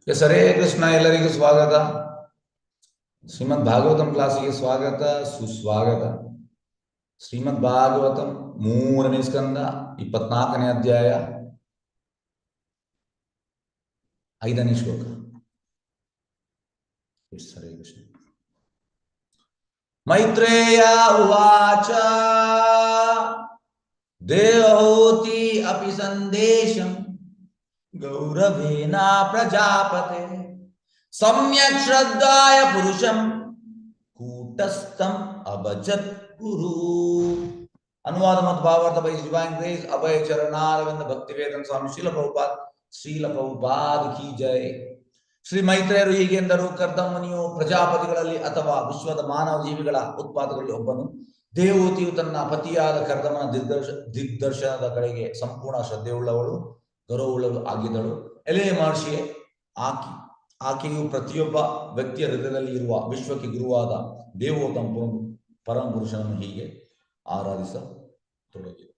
S Hare Krishna. ಎಲ್ಲರಿಗೂ ಸ್ವಾಗತ. ಶ್ರೀಮದ್ ಭಾಗವತಂ ಕ್ಲಾಸಿಗೆ ಸ್ವಾಗತ, ಸುಸ್ವಾಗತ. ಶ್ರೀಮದ್ ಭಾಗವತಂ 3ನೇ ಸ್ಕಂದ 24ನೇ ಅಧ್ಯಾಯ 5ನೇ ಶ್ಲೋಕ. ಎಸ್ ಹರೇ ಕೃಷ್ಣ. ಮೈತ್ರೇಯ ಉವಾಚ ದೇಹೋತಿ ಅಪಿ ಸಂದೇಶಂ ಗೌರವೇನ ಪ್ರಜಾಪತೆ ಸಮ್ಯಕ್ ಶ್ರದ್ಧಾಯ ಪುರುಷಂ ಕೂಟಸ್ಥಂ ಅಭಜತ್ ಗುರು. ಅನುವಾದ ಮತ್ತು ಭಾವಾರ್ಥ ಬೈ ಡಿವೈನ್ ಗ್ರೇಸ್ ಅಭಯ ಚರಣಾರವಿಂದ ಭಕ್ತಿವೇದಾಂತ ಸ್ವಾಮಿ ಶ್ರೀಲ ಪ್ರಭುಪಾದ್ ಕಿ ಜೈ. ಶ್ರೀ ಮೈತ್ರೇಯರು ಹೀಗೆಂದರು: ಕರ್ದಮ್ಮನಿಯು ಪ್ರಜಾಪತಿಗಳಲ್ಲಿ ಅಥವಾ ವಿಶ್ವದ ಮಾನವ ಜೀವಿಗಳ ಉತ್ಪಾದಕರಲ್ಲಿ ಒಬ್ಬನು. ದೇವಹೂತಿಯು ತನ್ನ ಪತಿಯಾದ ಕರ್ದಮನ ದಿಗ್ದರ್ಶನದ ಕಡೆಗೆ ಸಂಪೂರ್ಣ ಶ್ರದ್ಧೆಯುಳ್ಳವಳು, ಗೌರವವುಳ್ಳವಳು ಆಗಿದ್ದಳು. ಎಲೆ ಮಹರ್ಷಿಯೇ, ಆಕೆಯು ಪ್ರತಿಯೊಬ್ಬ ವ್ಯಕ್ತಿಯ ಹೃದಯದಲ್ಲಿ ಇರುವ ವಿಶ್ವಕ್ಕೆ ಗುರುವಾದ ದೇವೋತ್ತಮ ಪರಮ ಪುರುಷನನ್ನು ಹೀಗೆ ಆರಾಧಿಸತೊಡಗಿದರು.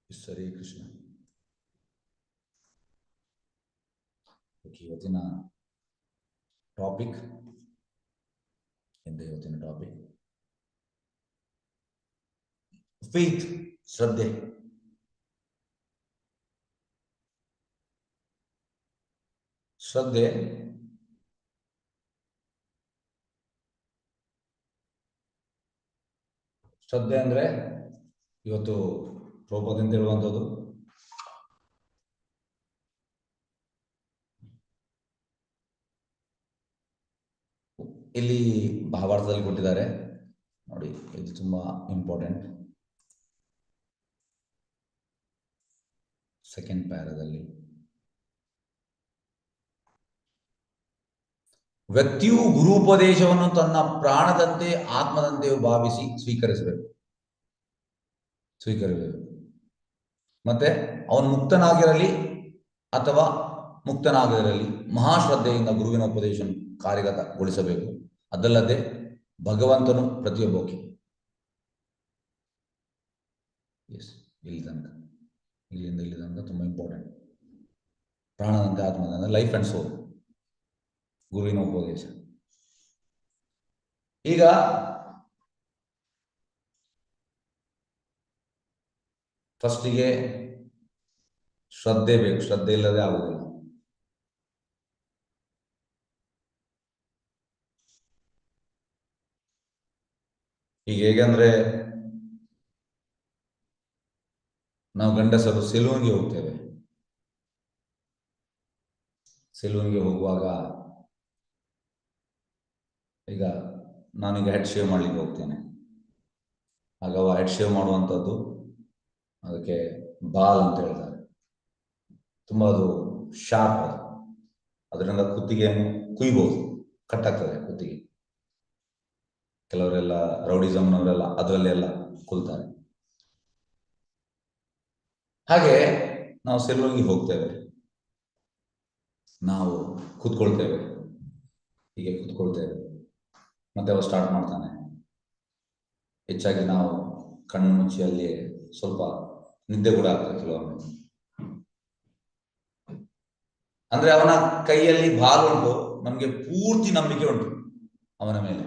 ಹರೇ ಕೃಷ್ಣ. ಇವತ್ತಿನ ಟಾಪಿಕ್ ಫೇತ್, ಶ್ರದ್ಧೆ. ಶ್ರದ್ಧೆ ಶ್ರದ್ಧೆ ಅಂದ್ರೆ ಇವತ್ತು ಪ್ರಭುಪಾದಿಂದ ಹೇಳುವಂಥದ್ದು. ಇಲ್ಲಿ ಭಾವಾರ್ಥದಲ್ಲಿ ಕೊಟ್ಟಿದ್ದಾರೆ ನೋಡಿ, ಇದು ತುಂಬಾ ಇಂಪಾರ್ಟೆಂಟ್. ಸೆಕೆಂಡ್ ಪ್ಯಾರಾದಲ್ಲಿ ವ್ಯಕ್ತಿಯು ಗುರುಪದೇಶವನ್ನು ತನ್ನ ಪ್ರಾಣದಂತೆ ಆತ್ಮದಂತೆಯೂ ಭಾವಿಸಿ ಸ್ವೀಕರಿಸಬೇಕು. ಮತ್ತೆ ಅವನು ಮುಕ್ತನಾಗಿರಲಿ ಅಥವಾ ಮುಕ್ತನಾಗಿರಲಿ ಮಹಾಶ್ರದ್ಧೆಯಿಂದ ಗುರುವಿನ ಉಪದೇಶ ಕಾರ್ಯಗತಗೊಳಿಸಬೇಕು. ಅದಲ್ಲದೆ ಭಗವಂತನು ಪ್ರತಿಯೊಬ್ಬಕ್ಕೆ ಇಲ್ಲಿಂದ ಇಲ್ಲಿ ತನಕ ತುಂಬಾ ಇಂಪಾರ್ಟೆಂಟ್. ಪ್ರಾಣದಂತೆ ಆತ್ಮದಂತೆ, ಲೈಫ್ ಅಂಡ್ ಸೋಲ್, ಗುರುವಿನ ಉಪದೇಶ. ಈಗ ಫಸ್ಟಿಗೆ ಶ್ರದ್ಧೆ ಬೇಕು. ಶ್ರದ್ಧೆ ಇಲ್ಲದೆ ಆಗುವುದಿಲ್ಲ. ಈಗ ಹೇಗಂದ್ರೆ, ನಾವು ಗಂಡಸರು ಸೆಲೂನ್ಗೆ ಹೋಗ್ತೇವೆ. ಸೆಲೂನ್ಗೆ ಹೋಗುವಾಗ ಈಗ ನಾನೀಗ ಹೆಡ್ ಶೇವ್ ಮಾಡ್ಲಿಕ್ಕೆ ಹೋಗ್ತೇನೆ. ಆಗ ಹೆಡ್ ಶೇವ್ ಮಾಡುವಂಥದ್ದು ಅದಕ್ಕೆ ಬಾಲ್ ಅಂತ ಹೇಳ್ತಾರೆ. ತುಂಬಾ ಅದು ಶಾರ್ಪ್, ಅದರಿಂದ ಕುತ್ತಿಗೆಯನ್ನು ಕುಯ್ಬೋದು, ಕಟ್ಟಾಗ್ತದೆ ಕುತ್ತಿಗೆ. ಕೆಲವರೆಲ್ಲ ರೌಡಿಸಮ್ನವರೆಲ್ಲ ಅದರಲ್ಲೆಲ್ಲ ಕೊಲ್ತಾರೆ. ಹಾಗೆ ನಾವು ಸೆಲೂನ್ಗೆ ಹೋಗ್ತೇವೆ, ನಾವು ಕೂತ್ಕೊಳ್ತೇವೆ, ಹೀಗೆ ಕೂತ್ಕೊಳ್ತೇವೆ. ಮತ್ತೆ ಅವ ಸ್ಟಾರ್ಟ್ ಮಾಡ್ತಾನೆ. ಹೆಚ್ಚಾಗಿ ನಾವು ಕಣ್ಣು ಮುಚ್ಚಿ ಅಲ್ಲಿ ಸ್ವಲ್ಪ ನಿದ್ದೆ ಕೂಡ ಆಗ್ತದೆ ಕೆಲವೊಮ್ಮೆ. ಅಂದ್ರೆ ಅವನ ಕೈಯಲ್ಲಿ ಬಾಲ್ ಉಂಟು, ನಮ್ಗೆ ಪೂರ್ತಿ ನಂಬಿಕೆ ಉಂಟು ಅವನ ಮೇಲೆ.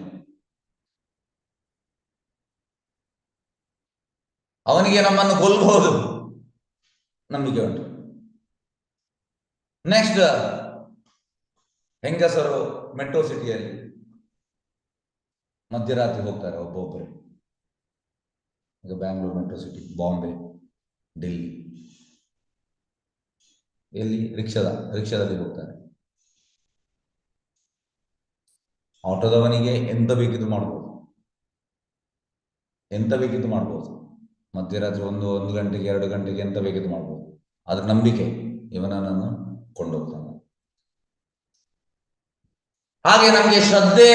ಅವನಿಗೆ ನಮ್ಮನ್ನು ಕೊಲ್ಲಬಹುದು ನಂಬಿಕೆ ಉಂಟು. ನೆಕ್ಸ್ಟ್, ಹೆಂಗಸರು ಮೆಟ್ರೋ ಸಿಟಿಯಲ್ಲಿ ಮಧ್ಯರಾತ್ರಿ ಹೋಗ್ತಾರೆ ಒಬ್ಬೊಬ್ಬರು. ಈಗ ಬ್ಯಾಂಗ್ಳೂರು ಮೆಟ್ರೋ ಸಿಟಿ, ಬಾಂಬೆ, ಡೆಲ್ಲಿ, ಎಲ್ಲಿ ರಿಕ್ಷಾದಲ್ಲಿ ಹೋಗ್ತಾರೆ. ಆಟೋದವನಿಗೆ ಎಂತ ಬೇಕಿದ್ದು ಮಾಡ್ಬೋದು. ಮಧ್ಯರಾತ್ರಿ ಒಂದು ಗಂಟೆಗೆ 2 ಗಂಟೆಗೆ ಎಂತ ಬೇಕಿದ್ದು ಮಾಡ್ಬೋದು. ಆದ್ರೆ ನಂಬಿಕೆ ಇವನನ್ನು ಕೊಂಡೋಗ್ತಾನೆ. ಹಾಗೆ ನಮಗೆ ಶ್ರದ್ಧೆ,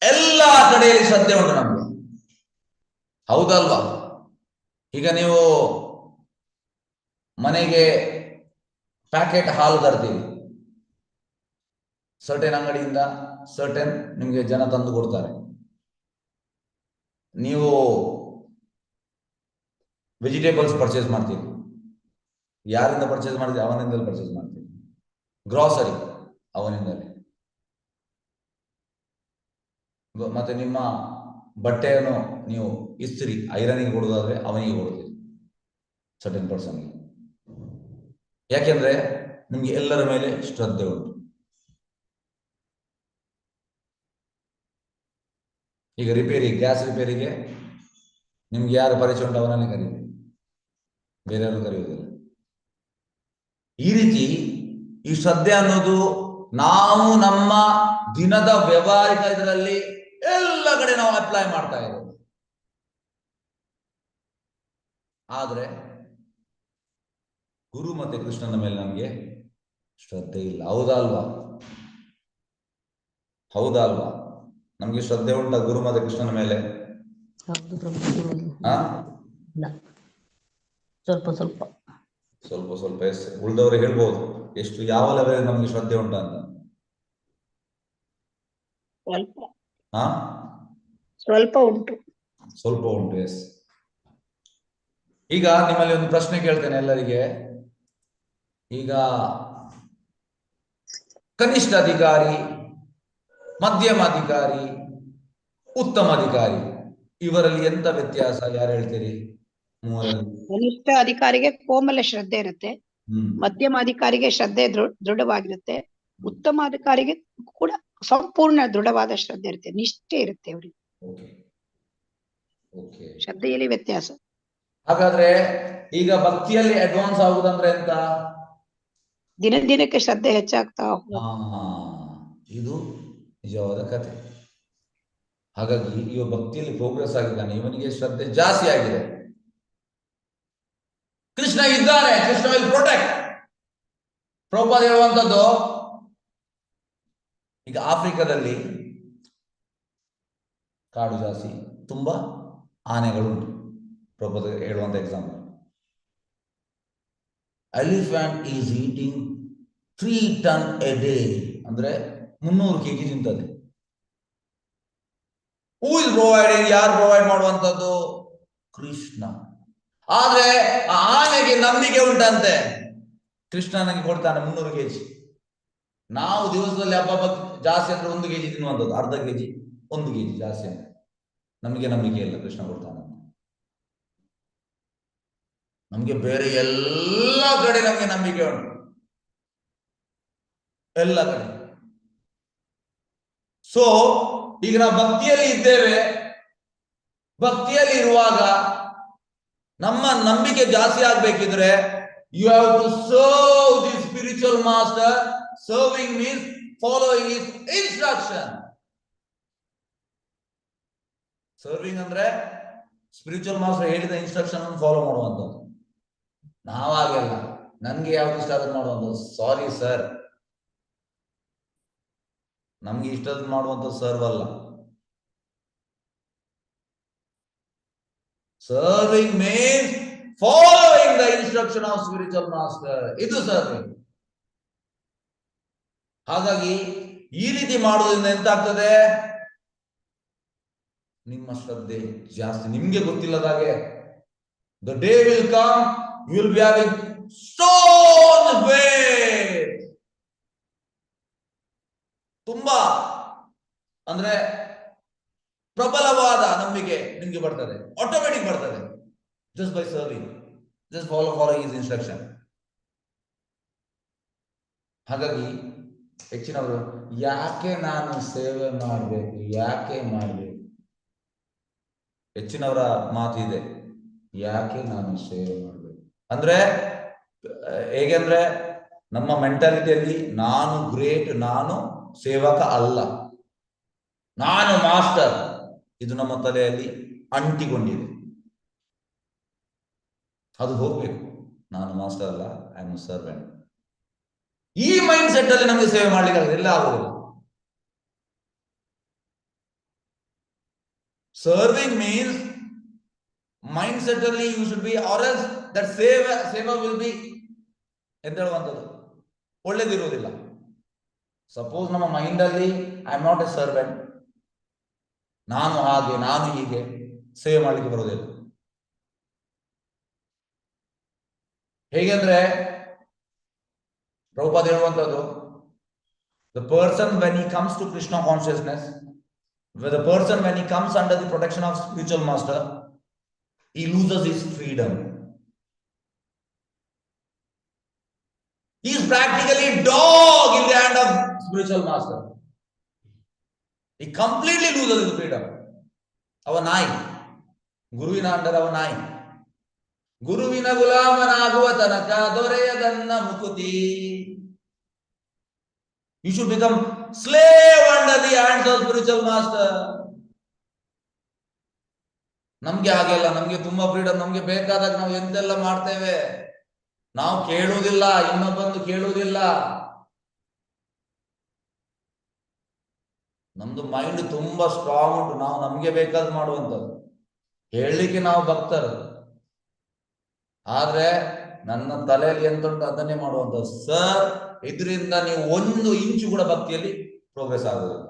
ಎಲ್ಲ ಕಡೆಯಲ್ಲಿ ಶ್ರದ್ಧೆ ಉಂಟು ನಮಗೆ, ಹೌದಲ್ವಾ? ಈಗ ನೀವು ಮನೆಗೆ ಪ್ಯಾಕೆಟ್ ಹಾಲು ತರ್ತೀವಿ, ಸರ್ಟೆನ್ ಅಂಗಡಿಯಿಂದ ಸರ್ಟೆನ್ ನಿಮಗೆ ಜನ ತಂದು ಕೊಡ್ತಾರೆ. ನೀವು ವೆಜಿಟೇಬಲ್ಸ್ ಪರ್ಚೇಸ್ ಮಾಡ್ತೀವಿ, ಯಾರಿಂದ ಪರ್ಚೇಸ್ ಮಾಡ್ತೀವಿ? ಅವನಿಂದಲೇ ಪರ್ಚೇಸ್ ಮಾಡ್ತೀವಿ. ಗ್ರಾಸರಿ ಅವನಿಂದಲೇ. ಮತ್ತೆ ನಿಮ್ಮ ಬಟ್ಟೆಯನ್ನು ನೀವು ಇಸ್ತ್ರಿ ಐರನಿಗೆ ಕೊಡೋದಾದ್ರೆ ಅವನಿಗೆ ಕೊಡ್ತೀರಿ, ಸರ್ಟನ್ ಪರ್ಸನ್ಗೆ. ಯಾಕೆಂದ್ರೆ ನಿಮ್ಗೆ ಎಲ್ಲರ ಮೇಲೆ ಶ್ರದ್ಧೆ ಉಂಟು. ಈಗ ರಿಪೇರಿ, ಗ್ಯಾಸ್ ರಿಪೇರಿಗೆ ನಿಮ್ಗೆ ಯಾರು ಪರಿಚಯ ಉಂಟು ಅವನನ್ನೇ ಕರೀರಿ, ಬೇರೆ ಯಾರು ಕರೆಯುವುದಿಲ್ಲ. ಈ ರೀತಿ ಈ ಶ್ರದ್ಧೆ ಅನ್ನೋದು ನಾವು ನಮ್ಮ ದಿನದ ವ್ಯವಹಾರಿಕ ಇದರಲ್ಲಿ ಎಲ್ಲ ಕಡೆ ನಾವು ಅಪ್ಲೈ ಮಾಡ್ತಾ ಇರೋದು. ಆದ್ರೆ ಗುರು ಮತ್ತೆ ಕೃಷ್ಣನ ಮೇಲೆ ನಮಗೆ ಶ್ರದ್ಧೆ ಇಲ್ಲ. ಹೌದಾ ಅಲ್ವಾ? ಹೌದಾ ಅಲ್ವಾ? ನಮ್ಗೆ ಶ್ರದ್ಧೆ ಉಂಟಾ ಗುರು ಮತ್ತೆ ಕೃಷ್ಣನ ಮೇಲೆ? ಸ್ವಲ್ಪ ಸ್ವಲ್ಪ ಸ್ವಲ್ಪ ಸ್ವಲ್ಪ. ಉಳಿದವರು ಹೇಳ್ಬೋದು ಎಷ್ಟು, ಯಾವ ಲೆವೆಲ್ ನಮ್ಗೆ ಶ್ರದ್ಧೆ ಉಂಟಾ ಅಂತ. ಸ್ವಲ್ಪ ಉಂಟು. ಸ್ವಲ್ಪ ಉಂಟು. ಎಸ್. ಈಗ ನಿಮ್ಮಲ್ಲಿ ಒಂದು ಪ್ರಶ್ನೆ ಕೇಳ್ತೇನೆ ಎಲ್ಲರಿಗೆ. ಈಗ ಕನಿಷ್ಠ ಅಧಿಕಾರಿ, ಮಧ್ಯಮ ಅಧಿಕಾರಿ, ಉತ್ತಮ ಅಧಿಕಾರಿ, ಇವರಲ್ಲಿ ಎಂತ ವ್ಯತ್ಯಾಸ? ಯಾರು ಹೇಳ್ತೀರಿ? ಕನಿಷ್ಠ ಅಧಿಕಾರಿಗೆ ಕೋಮಲ ಶ್ರದ್ಧೆ ಇರುತ್ತೆ, ಮಧ್ಯಮ ಅಧಿಕಾರಿಗೆ ಶ್ರದ್ಧೆ ದೃಢವಾಗಿರುತ್ತೆ, ಉತ್ತಮ ಅಧಿಕಾರಿಗೆ ಕೂಡ ಸಂಪೂರ್ಣ ದೃಢವಾದ ಶ್ರದ್ಧೆ ಇರುತ್ತೆ, ನಿಷ್ಠೆ ಇರುತ್ತೆ ಅವರಿಗೆ. ಶ್ರದ್ಧೆಯಲ್ಲಿ ವ್ಯತ್ಯಾಸ. ಹಾಗಾದ್ರೆ ಈಗ ಭಕ್ತಿಯಲ್ಲಿ ಅಡ್ವಾನ್ಸ್ ಆಗುದಂದ್ರೆ ಎಂತ? ದಿನ ದಿನಕ್ಕೆ ಶ್ರದ್ಧೆ ಹೆಚ್ಚಾಗ್ತಾ. ಇದು ನಿಜವಾದ ಕಥೆ. ಹಾಗಾಗಿ ಇವ ಭಕ್ತಿಯಲ್ಲಿ ಪ್ರೋಗ್ರೆಸ್ ಆಗಿದ್ದಾನೆ, ಇವನಿಗೆ ಶ್ರದ್ಧೆ ಜಾಸ್ತಿ ಆಗಿದೆ. ಕೃಷ್ಣ ಇದ್ದಾನೆ, ಕೃಷ್ಣ ವಿಲ್ ಪ್ರೊಟೆಕ್ಟ್. ಪ್ರಭುಪಾದ ಹೇಳುವಂಥದ್ದು, ಈಗ ಆಫ್ರಿಕಾದಲ್ಲಿ ಕಾಡು ಜಾಸ್ತಿ, ತುಂಬಾ ಆನೆಗಳುಂಟು. ಪ್ರಭುಪಾದ ಹೇಳುವಂತ example, elephant is eating 3 ton A day, ಅಂದ್ರೆ 300 kg ತಿಂತದೆ. Who is providing? ಯಾರು ಪ್ರೊವೈಡ್ ಮಾಡುವಂತದ್ದು? ಕೃಷ್ಣ. ಆದ್ರೆ ಆ ಆನೆಗೆ ನಂಬಿಕೆ ಉಂಟಂತೆ, ಕೃಷ್ಣ ನನಗೆ ಕೊಡ್ತಾನೆ 300 kg. ನಾವು ದಿವಸದಲ್ಲಿ ಹಬ್ಬ ಜಾಸ್ತಿ ಅಂದ್ರೆ 1 kg ತಿನ್ನುವಂಥದ್ದು, ಅರ್ಧ kg 1 kg ಜಾಸ್ತಿ ಅಂದ್ರೆ ನಮಗೆ ನಂಬಿಕೆ ಇಲ್ಲ ಕೃಷ್ಣ ಕೊಡ್ತಾನೆ. ನಮ್ಗೆ ಬೇರೆ ಎಲ್ಲ ಕಡೆ ನಮ್ಗೆ ನಂಬಿಕೆ ಉಂಟು, ಎಲ್ಲ ಕಡೆ. ಸೊ ಈಗ ನಾವು ಭಕ್ತಿಯಲ್ಲಿ ಇದ್ದೇವೆ. ಭಕ್ತಿಯಲ್ಲಿ ಇರುವಾಗ ನಮ್ಮ ನಂಬಿಕೆ ಜಾಸ್ತಿ ಆಗ್ಬೇಕಿದ್ರೆ you have to serve the spiritual master. Serving means following his instruction. Serving ಅಂದ್ರೆ ಸ್ಪಿರಿಚುವಲ್ ಮಾಸ್ಟರ್ ಹೇಳಿದ ಇನ್ಸ್ಟ್ರಕ್ಷನ್ ಅನ್ನು ಫಾಲೋ ಮಾಡುವಂಥದ್ದು. ನಾವಾಗಲ್ಲ, ನನ್ಗೆ ಯಾವ್ದು ಇಷ್ಟ ಆದ್ರೂ ಮಾಡುವಂಥದ್ದು. ಸಾರಿ ಸರ್, ನಮ್ಗೆ ಇಷ್ಟದ ಮಾಡುವಂಥದ್ದು ಸರ್ವ್ ಅಲ್ಲ. Serving means following the instruction of spiritual master. ಇದು ಸರ್ವಿಂಗ್. ಹಾಗಾಗಿ ಈ ರೀತಿ ಮಾಡುವುದರಿಂದ ಎಂತಾಗ್ತದೆ? ನಿಮ್ಮ ಶ್ರದ್ಧೆ ಜಾಸ್ತಿ. ನಿಮ್ಗೆ ಗೊತ್ತಿಲ್ಲದಾಗೆ the day will come, you will be having strong faith. ತುಂಬಾ ಅಂದ್ರೆ ಪ್ರಬಲವಾದ ನಂಬಿಕೆ ನಿಮ್ಗೆ ಬರ್ತದೆ, ಆಟೋಮೆಟಿಕ್ ಬರ್ತದೆ. Just by serving, just follow his instruction. ಹಾಗಾಗಿ ಹೆಚ್ಚಿನವರು ಯಾಕೆ ನಾನು ಸೇವೆ ಮಾಡಬೇಕು, ಯಾಕೆ ಮಾಡಬೇಕು? ಹೆಚ್ಚಿನವರ ಮಾತಿದೆ, ಯಾಕೆ ನಾನು ಸೇವೆ ಮಾಡಬೇಕು ಅಂದ್ರೆ ಹೇಗೆಂದ್ರೆ ನಮ್ಮ ಮೆಂಟಾಲಿಟಿಯಲ್ಲಿ ನಾನು ಗ್ರೇಟ್, ನಾನು ಸೇವಕ ಅಲ್ಲ, ನಾನು ಮಾಸ್ಟರ್. ಇದು ನಮ್ಮ ತಲೆಯಲ್ಲಿ ಅಂಟಿಕೊಂಡಿದೆ. ಅದು ಹೋಗ್ಬೇಕು. ನಾನು ಮಾಸ್ಟರ್ ಅಲ್ಲ, ಐ ಆಮ್ ಸರ್ವೆಂಟ್. ಈ ಮೈಂಡ್ ಸೆಟ್ ಅಲ್ಲಿ ನಮಗೆ ಸೇವೆ ಮಾಡ್ಲಿಕ್ಕೆ ಎಲ್ಲ ಆಗುದಿಲ್ಲ. ಸರ್ವಿಂಗ್ ಮೀನ್ಸ್ ಮೈಂಡ್ ಸೆಟ್ ಅಲ್ಲಿ you should be, or else that seva will be ಎಂತ ಹೇಳುವಂಥದ್ದು ಒಳ್ಳೇದಿರುವುದಿಲ್ಲ. ಸಪೋಸ್ ನಮ್ಮ ಮೈಂಡ್ ಅಲ್ಲಿ I am not a servant, ನಾನು ಹಾಗೆ ನಾನು ಹೀಗೆ, ಸೇವೆ ಮಾಡ್ಲಿಕ್ಕೆ ಬರೋದಿಲ್ಲ. ಹೇಗೆಂದ್ರೆ Prabhupada ಹೇಳುವಂತದ್ದು, the person when he comes to Krishna consciousness, the person when he comes under the protection of spiritual master, he loses his freedom. He is practically dog in the hand of spiritual master. He completely loses his freedom. ಅವ ನಾಯಿ, ಗುರುವಿನ under ಅವ ನಾಯಿ. ಗುರುವಿನ ಗುಲಾಮನಾಗುವ ತನಕ ದೊರೆಯದನ್ನ ಮುಕುತಿ. You should become slave under the hands of spiritual master. ನಮ್ಗೆ ಹಾಗೆಲ್ಲ, ನಮ್ಗೆ ತುಂಬಾ ಫ್ರೀಡಮ್, ನಮ್ಗೆ ಬೇಕಾದಾಗ ನಾವು ಎಂತೆಲ್ಲ ಮಾಡ್ತೇವೆ. ನಾವು ಕೇಳುವುದಿಲ್ಲ, ಇನ್ನೊಬ್ಬಂದು ಕೇಳುವುದಿಲ್ಲ. ನಮ್ದು ಮೈಂಡ್ ತುಂಬಾ ಸ್ಟ್ರಾಂಗ್ ಉಂಟು, ನಾವು ನಮ್ಗೆ ಬೇಕಾದ ಮಾಡುವಂಥದ್ದು. ಹೇಳಲಿಕ್ಕೆ ನಾವು ಭಕ್ತರು, ಆದ್ರೆ ನನ್ನ ತಲೆಯಲ್ಲಿ ಎಂತುಂಟು ಅದನ್ನೇ ಮಾಡುವಂಥದ್ದು. ಸರ್, ಇದರಿಂದ ನೀವು 1 ಇಂಚು ಕೂಡ ಭಕ್ತಿಯಲ್ಲಿ ಪ್ರೋಗ್ರೆಸ್ ಆಗುವುದಿಲ್ಲ.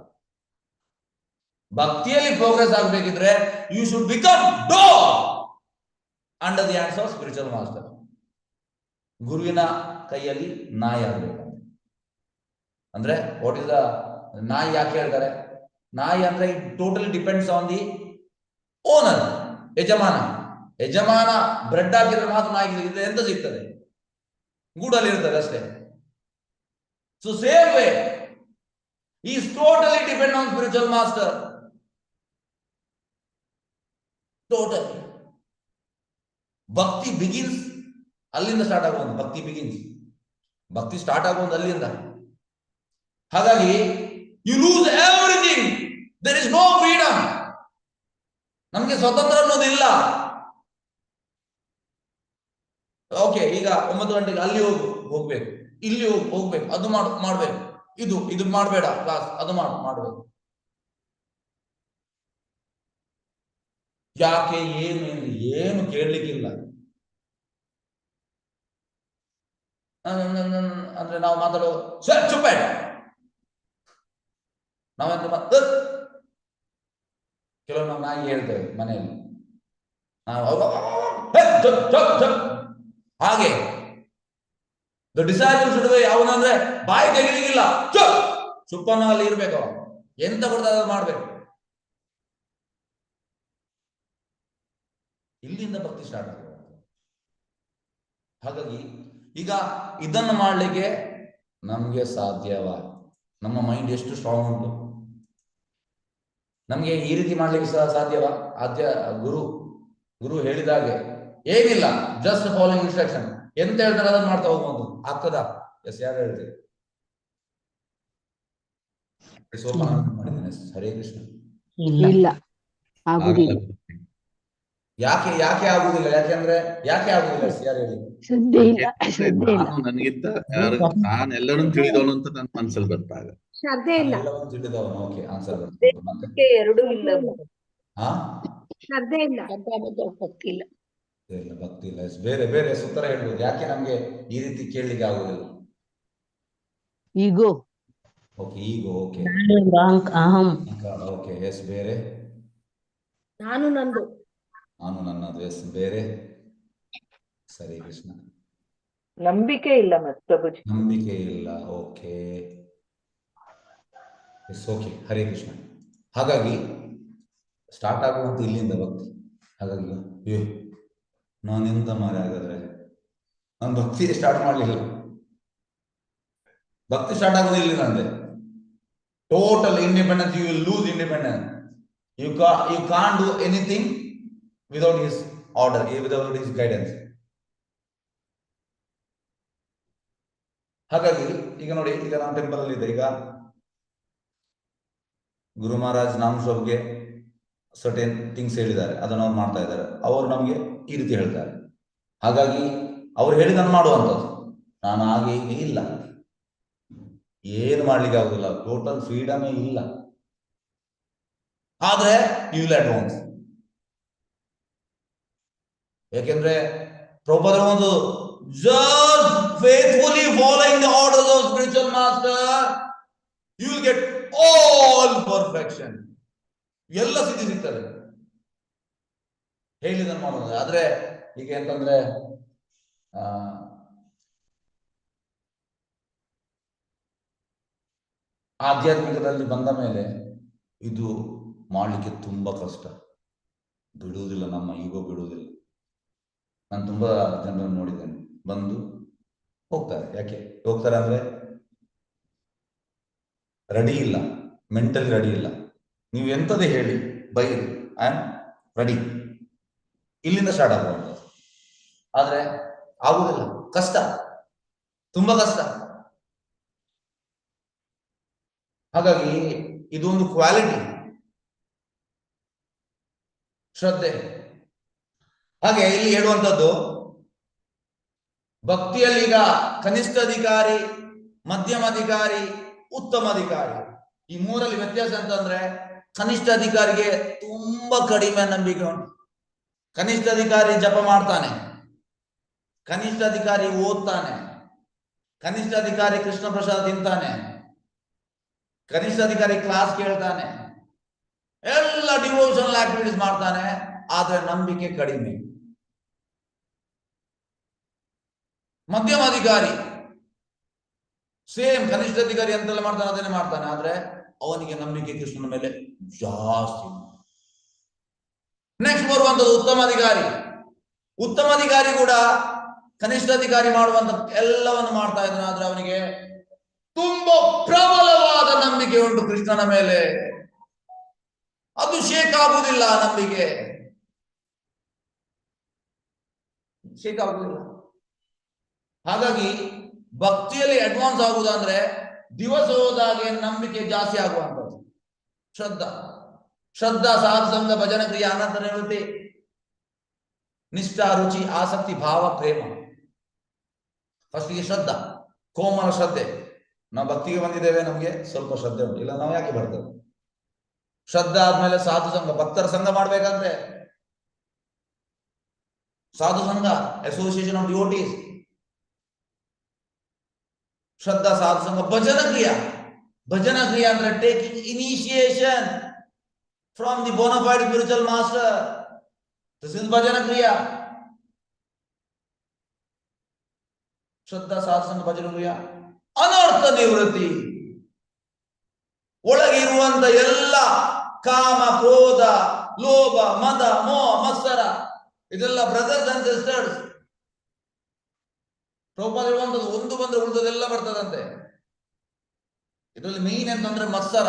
ಭಕ್ತಿಯಲ್ಲಿ ಪ್ರೋಗ್ರೆಸ್ ಆಗಬೇಕಿದ್ರೆ you should become dog under the hands of spiritual master. ಗುರುವಿನ ಕೈಯಲ್ಲಿ ನಾಯಿ ಆಗ್ಬೇಕು. ಅಂದ್ರೆ ವಾಟ್ ಇಸ್ ದ ನಾಯಿ ಯಾಕೆ ಹೇಳ್ತಾರೆ? ನಾಯಿ ಅಂದ್ರೆ it totally depends on the owner, ಯಜಮಾನ. ಯಜಮಾನ ಬ್ರೆಡ್ ಹಾಕಿದ್ರೆ ಮಾತ್ರ ನಾಯಿ ಇದು ಎಂತ ಸಿಗ್ತದೆ? ಗೂಡಲ್ಲಿ ಇರ್ತದೆ ಅಷ್ಟೇ. So same way is totally depend on spiritual master. Totally bhakti begins ಅಲ್ಲಿಂದ ಸ್ಟಾರ್ಟ್ ಆಗುವುದು. ಭಕ್ತಿ ಬಿಗಿನ್ಸ್, ಭಕ್ತಿ ಸ್ಟಾರ್ಟ್ ಆಗುವುದು ಅಲ್ಲಿಂದ. ಹಾಗಾಗಿ you lose everything, there is no freedom. ನಮ್ಗೆ ಸ್ವತಂತ್ರ ಅನ್ನೋದಿಲ್ಲ. ಓಕೆ, ಈಗ 9 ಗಂಟೆಗೆ ಅಲ್ಲಿ ಹೋಗ್ಬೇಕು, ಇಲ್ಲಿ ಹೋಗ್ಬೇಕು, ಅದು ಮಾಡ್ಬೇಕು, ಇದು ಮಾಡಬೇಡ ಕ್ಲಾಸ್, ಅದು ಮಾಡ್ಬೇಕು. ಯಾಕೆ? ಏನು ಕೇಳಲಿಕ್ಕಿಲ್ಲ. ಅಂದ್ರೆ ನಾವು ಮಾತಾಡೋ ಚುಪ್ಪ, ನಾವೆಂತ ಕೆಲವು ನಾವು ನಾಯಿ ಹೇಳ್ತೇವೆ ಮನೆಯಲ್ಲಿ, ಹಾಗೆ ಡಿಸೈಬಲ್ಸ್ ಅವನಂದ್ರೆ ಬಾಯಿ ತೆಗಿಲಿಕ್ಕಿಲ್ಲ, ಚುಪ್ಪನ ಅಲ್ಲಿ ಇರ್ಬೇಕು. ಅವ ಎಂತ ಕೊಡ್ತಾ ಮಾಡ್ಬೇಕು. ಇಲ್ಲಿಂದ ಭಕ್ತಿ ಸ್ಟಾರ್ಟ್ ಆಗುತ್ತೆ. ಹಾಗಾಗಿ ಈಗ ಇದನ್ನು ಮಾಡಲಿಕ್ಕೆ ನಮ್ಗೆ ಸಾಧ್ಯವ? ನಮ್ಮ ಮೈಂಡ್ ಎಷ್ಟು ಸ್ಟ್ರಾಂಗ್ ಉಂಟು? ನಮ್ಗೆ ಈ ರೀತಿ ಮಾಡ್ಲಿಕ್ಕೆ ಸಾಧ್ಯವಾ? ಗುರು ಹೇಳಿದಾಗೆ ಏನಿಲ್ಲ, ಜಸ್ಟ್ ಫಾಲೋಯಿಂಗ್ ಇನ್ಸ್ಟ್ರಕ್ಷನ್. ಎಂತ ಹೇಳ್ತಾರೆ ಅದನ್ನು ಮಾಡ್ತಾ ಹೋಗುವಂತ ಆಗ್ತದಾ? ಎಸ್, ಯಾರು ಹೇಳ್ತೀವಿ? ಹರೇ ಕೃಷ್ಣ. ಇಲ್ಲ, ಆಗುದಿಲ್ಲ. ಯಾಕೆ ಆಗುದಿಲ್ಲ? ಯಾಕೆಂದ್ರೆ ಯಾಕೆ ಆಗುದಿಲ್ಲ? ಯಾರು ಹೇಳಿ? ನನಗಿಂತ ನಾನು ಎಲ್ಲರನ್ನು ತಿಳಿದವನು ಅಂತ ನನ್ನ ಮನಸ್ಸಲ್ಲಿ ಬರ್ತಾಗ ಶ್ರದ್ಧೆ ಇಲ್ಲ. ಎಲ್ಲವನ್ನು ತಿಳಿದವನು. ಓಕೆ, ಆನ್ಸರ್ ಎರಡು ಇಲ್ಲ. ಶ್ರದ್ಧೆ ಇಲ್ಲ, ಭಕ್ತಿ ಇಲ್ಲ. ಭಕ್ತಿ ಇಲ್ಲ. ಬೇರೆ ಉತ್ತರ ಹೇಳ್ಬೋದು. ಯಾಕೆ ನಮ್ಗೆ ಈ ರೀತಿ ಕೇಳಲಿಕ್ಕೆ ಆಗುದಿಲ್ಲ? Ego. Okay, ego. Okay, okay. Yes, ಬೇರೆ? ನಾನು ನನ್ನದು. ಎಸ್, ಬೇರೆ? ಸರಿ ಕೃಷ್ಣ. ನಂಬಿಕೆ ಇಲ್ಲ ಪ್ರಭುಜಿ. ನಂಬಿಕೆ ಇಲ್ಲ. Okay, yes, okay. Hare Krishna. ಹಾಗಾಗಿ ಸ್ಟಾರ್ಟ್ ಆಗುವಂತ ಇಲ್ಲಿಂದ ಭಕ್ತಿ. ಹಾಗಾಗಿ ನಾನೆಂತ ಮಾರೆ ಹಾಗಾದ್ರೆ ನಾನು ಭಕ್ತಿ ಸ್ಟಾರ್ಟ್ ಮಾಡ್ಲಿಲ್ಲ. ಭಕ್ತಿ ಸ್ಟಾರ್ಟ್ ಆಗೋದಿಲ್ಲ ಅಂದ್ರೆ total independence. You will lose independence. You can't do anything without his order, without his guidance. ಹಾಗಾಗಿ ಈಗ ನೋಡಿ, ಈಗ ನಾನು ಟೆಂಪಲ್ ಅಲ್ಲಿ ಇದೆ. ಈಗ ಗುರು ಮಹಾರಾಜ್ ನಾಮಶಬ್ಗೆ ಸರ್ಟೇನ್ ಥಿಂಗ್ಸ್ ಹೇಳಿದ್ದಾರೆ, ಅದನ್ನು ಅವ್ರು ಮಾಡ್ತಾ ಇದ್ದಾರೆ. ಅವರು ನಮ್ಗೆ ಈ ರೀತಿ ಹೇಳ್ತಾರೆ. ಹಾಗಾಗಿ ಅವ್ರು ಹೇಳಿದನ್ನು ಮಾಡುವಂಥದ್ದು. ನಾನು ಹಾಗೆ ಈಗ ಇಲ್ಲ, ಏನು ಮಾಡ್ಲಿಕ್ಕೆ ಆಗುದಿಲ್ಲ. ಟೋಟಲ್ ಫ್ರೀಡಮೇ ಇಲ್ಲ. ಆದ್ರೆ ಯು ವಿಲ್ ಅಡ್ವಾನ್ಸ್. ಯಾಕೆಂದ್ರೆ ಪ್ರಭುಪಾದ ಒಂದು just faithfully following the orders of spiritual master, you will get all perfection. ಎಲ್ಲ ಸಿದ್ಧಿ ಸಿಗ್ತದೆ ಹೇಳಿದನ್ನು ಮಾಡೋದು. ಆದ್ರೆ ಈಗ ಎಂತಂದ್ರೆ ಆಧ್ಯಾತ್ಮಿಕದಲ್ಲಿ ಬಂದ ಮೇಲೆ ಇದು ಮಾಡಲಿಕ್ಕೆ ತುಂಬಾ ಕಷ್ಟ, ಬಿಡುವುದಿಲ್ಲ, ನಮ್ಮ ಈಗೋ ಬಿಡುವುದಿಲ್ಲ. ನಾನು ತುಂಬಾ ಜನರನ್ನು ನೋಡಿದ್ದೇನೆ, ಬಂದು ಹೋಗ್ತಾರೆ. ಯಾಕೆ ಹೋಗ್ತಾರೆ ಅಂದ್ರೆ ರೆಡಿ ಇಲ್ಲ, ಮೆಂಟಲಿ ರೆಡಿ ಇಲ್ಲ. ನೀವು ಎಂಥದೇ ಹೇಳಿ, ಬೈರಿ, ಐ ಆಮ್ ರೆಡಿ, ಇಲ್ಲಿಂದ ಸ್ಟಾರ್ಟ್ ಆಗುವಂಥದ್ದು. ಆದ್ರೆ ಆಗುವುದಿಲ್ಲ, ಕಷ್ಟ, ತುಂಬಾ ಕಷ್ಟ. ಹಾಗಾಗಿ ಇದೊಂದು ಕ್ವಾಲಿಟಿ, ಶ್ರದ್ಧೆ. ಹಾಗೆ ಇಲ್ಲಿ ಹೇಳುವಂಥದ್ದು ಭಕ್ತಿಯಲ್ಲಿ ಈಗ ಕನಿಷ್ಠ ಅಧಿಕಾರಿ, ಮಧ್ಯಮ ಅಧಿಕಾರಿ, ಉತ್ತಮ ಅಧಿಕಾರಿ, ಈ ಮೂರಲ್ಲಿ ವ್ಯತ್ಯಾಸ ಅಂತಂದ್ರೆ ಕನಿಷ್ಠ ಅಧಿಕಾರಿಗೆ ತುಂಬಾ ಕಡಿಮೆ ನಂಬಿಕೆ ಉಂಟು. ಕನಿಷ್ಠ ಅಧಿಕಾರಿ ಜಪ ಮಾಡ್ತಾನೆ, ಕನಿಷ್ಠ ಅಧಿಕಾರಿ ಓದ್ತಾನೆ, ಕನಿಷ್ಠ ಅಧಿಕಾರಿ ಕೃಷ್ಣ ಪ್ರಸಾದ ತಿಂತಾನೆ, ಕನಿಷ್ಠ ಅಧಿಕಾರಿ ಕ್ಲಾಸ್ ಕೇಳ್ತಾನೆ, ಎಲ್ಲ ಡಿವೋಷನಲ್ ಆಕ್ಟಿವಿಟೀಸ್ ಮಾಡ್ತಾನೆ, ಆದ್ರೆ ನಂಬಿಕೆ ಕಡಿಮೆ. ಮಧ್ಯಮ ಅಧಿಕಾರಿ ಸೇಮ್ ಕನಿಷ್ಠ ಅಧಿಕಾರಿ ಎಂತೆಲ್ಲ ಮಾಡ್ತಾನೆ ಅದನ್ನೇ ಮಾಡ್ತಾನೆ, ಆದ್ರೆ ಅವನಿಗೆ ನಂಬಿಕೆ ಕೃಷ್ಣನ ಮೇಲೆ ಜಾಸ್ತಿ. ನೆಕ್ಸ್ಟ್ ಬರುವಂತದ್ದು ಉತ್ತಮ ಅಧಿಕಾರಿ. ಉತ್ತಮ ಅಧಿಕಾರಿ ಕೂಡ ಕನಿಷ್ಠ ಅಧಿಕಾರಿ ಮಾಡುವಂತ ಎಲ್ಲವನ್ನು ಮಾಡ್ತಾ ಇದ್ದಾನೆ, ಆದ್ರೆ ಅವನಿಗೆ ತುಂಬಾ ಪ್ರಬಲವಾದ ನಂಬಿಕೆ ಉಂಟು ಕೃಷ್ಣನ ಮೇಲೆ. ಅದು ಶೇಕ್ ಆಗುವುದಿಲ್ಲ, ನಂಬಿಕೆ ಶೇಕ್ ಆಗುವುದಿಲ್ಲ. ಹಾಗಾಗಿ ಭಕ್ತಿಯಲ್ಲಿ ಅಡ್ವಾನ್ಸ್ ಆಗುವುದಂದ್ರೆ ದಿವಸ ಹೋದಾಗೆ ನಂಬಿಕೆ ಜಾಸ್ತಿ ಆಗುವಂಥದ್ದು. ಶ್ರದ್ಧಾ, ಸಾಧುಸಂಗ, ಭಜನ ಕ್ರಿಯೆ, ಅನಂತ ನಿವೃತ್ತಿ, ನಿಷ್ಠಾ, ರುಚಿ, ಆಸಕ್ತಿ, ಭಾವ, ಪ್ರೇಮ. ಫಸ್ಟಿಗೆ ಶ್ರದ್ಧಾ, ಕೋಮಲ ಶ್ರದ್ಧೆ. ನಾವು ಭಕ್ತಿಗೆ ಬಂದಿದ್ದೇವೆ, ನಮ್ಗೆ ಸ್ವಲ್ಪ ಶ್ರದ್ಧೆ ಉಂಟು, ಇಲ್ಲ ನಾವು ಯಾಕೆ ಬರ್ತೇವೆ. ಶ್ರದ್ಧಾ ಆದ್ಮೇಲೆ ಸಾಧು ಸಂಘ, ಭಕ್ತರ ಸಂಘ ಮಾಡ್ಬೇಕಂತೆ. ಸಾಧು ಸಂಘ, ಅಸೋಸಿಯೇಷನ್ ಆಫ್ ಡಿವೋಟೀಸ್. ಶ್ರದ್ಧಾ, ಸಾಧು ಸಂಘ, ಭಜನ ಕ್ರಿಯಾ. ಭಜನ ಕ್ರಿಯಾ ಅಂದ್ರೆ taking initiation from the bona fide spiritual master. This is ಭಜನ ಕ್ರಿಯಾ. ಶ್ರದ್ಧಾ, ಸಾಧು ಸಂಘ, ಭಜನ ಕ್ರಿಯಾ. ಅನರ್ಥ ನಿವೃತ್ತಿ, ಒಳಗೆ ಇರುವಂತ ಎಲ್ಲ ಕಾಮ, ಕ್ರೋಧ, ಲೋಭ, ಮದ, ಮೋಹ, ಮತ್ಸರ, ಇದೆಲ್ಲ ಬ್ರದರ್ಸ್ ಅಂಡ್ ಸಿಸ್ಟರ್ಸ್. ಪ್ರಭುಪಾದ ಇರುವಂತದ್ದು ಒಂದು ಬಂದ್ರೆ ಉಳಿದದೆಲ್ಲ ಬರ್ತದಂತೆ. ಇದರಲ್ಲಿ ಮೇನ್ ಅಂತಂದ್ರೆ ಮತ್ಸರ.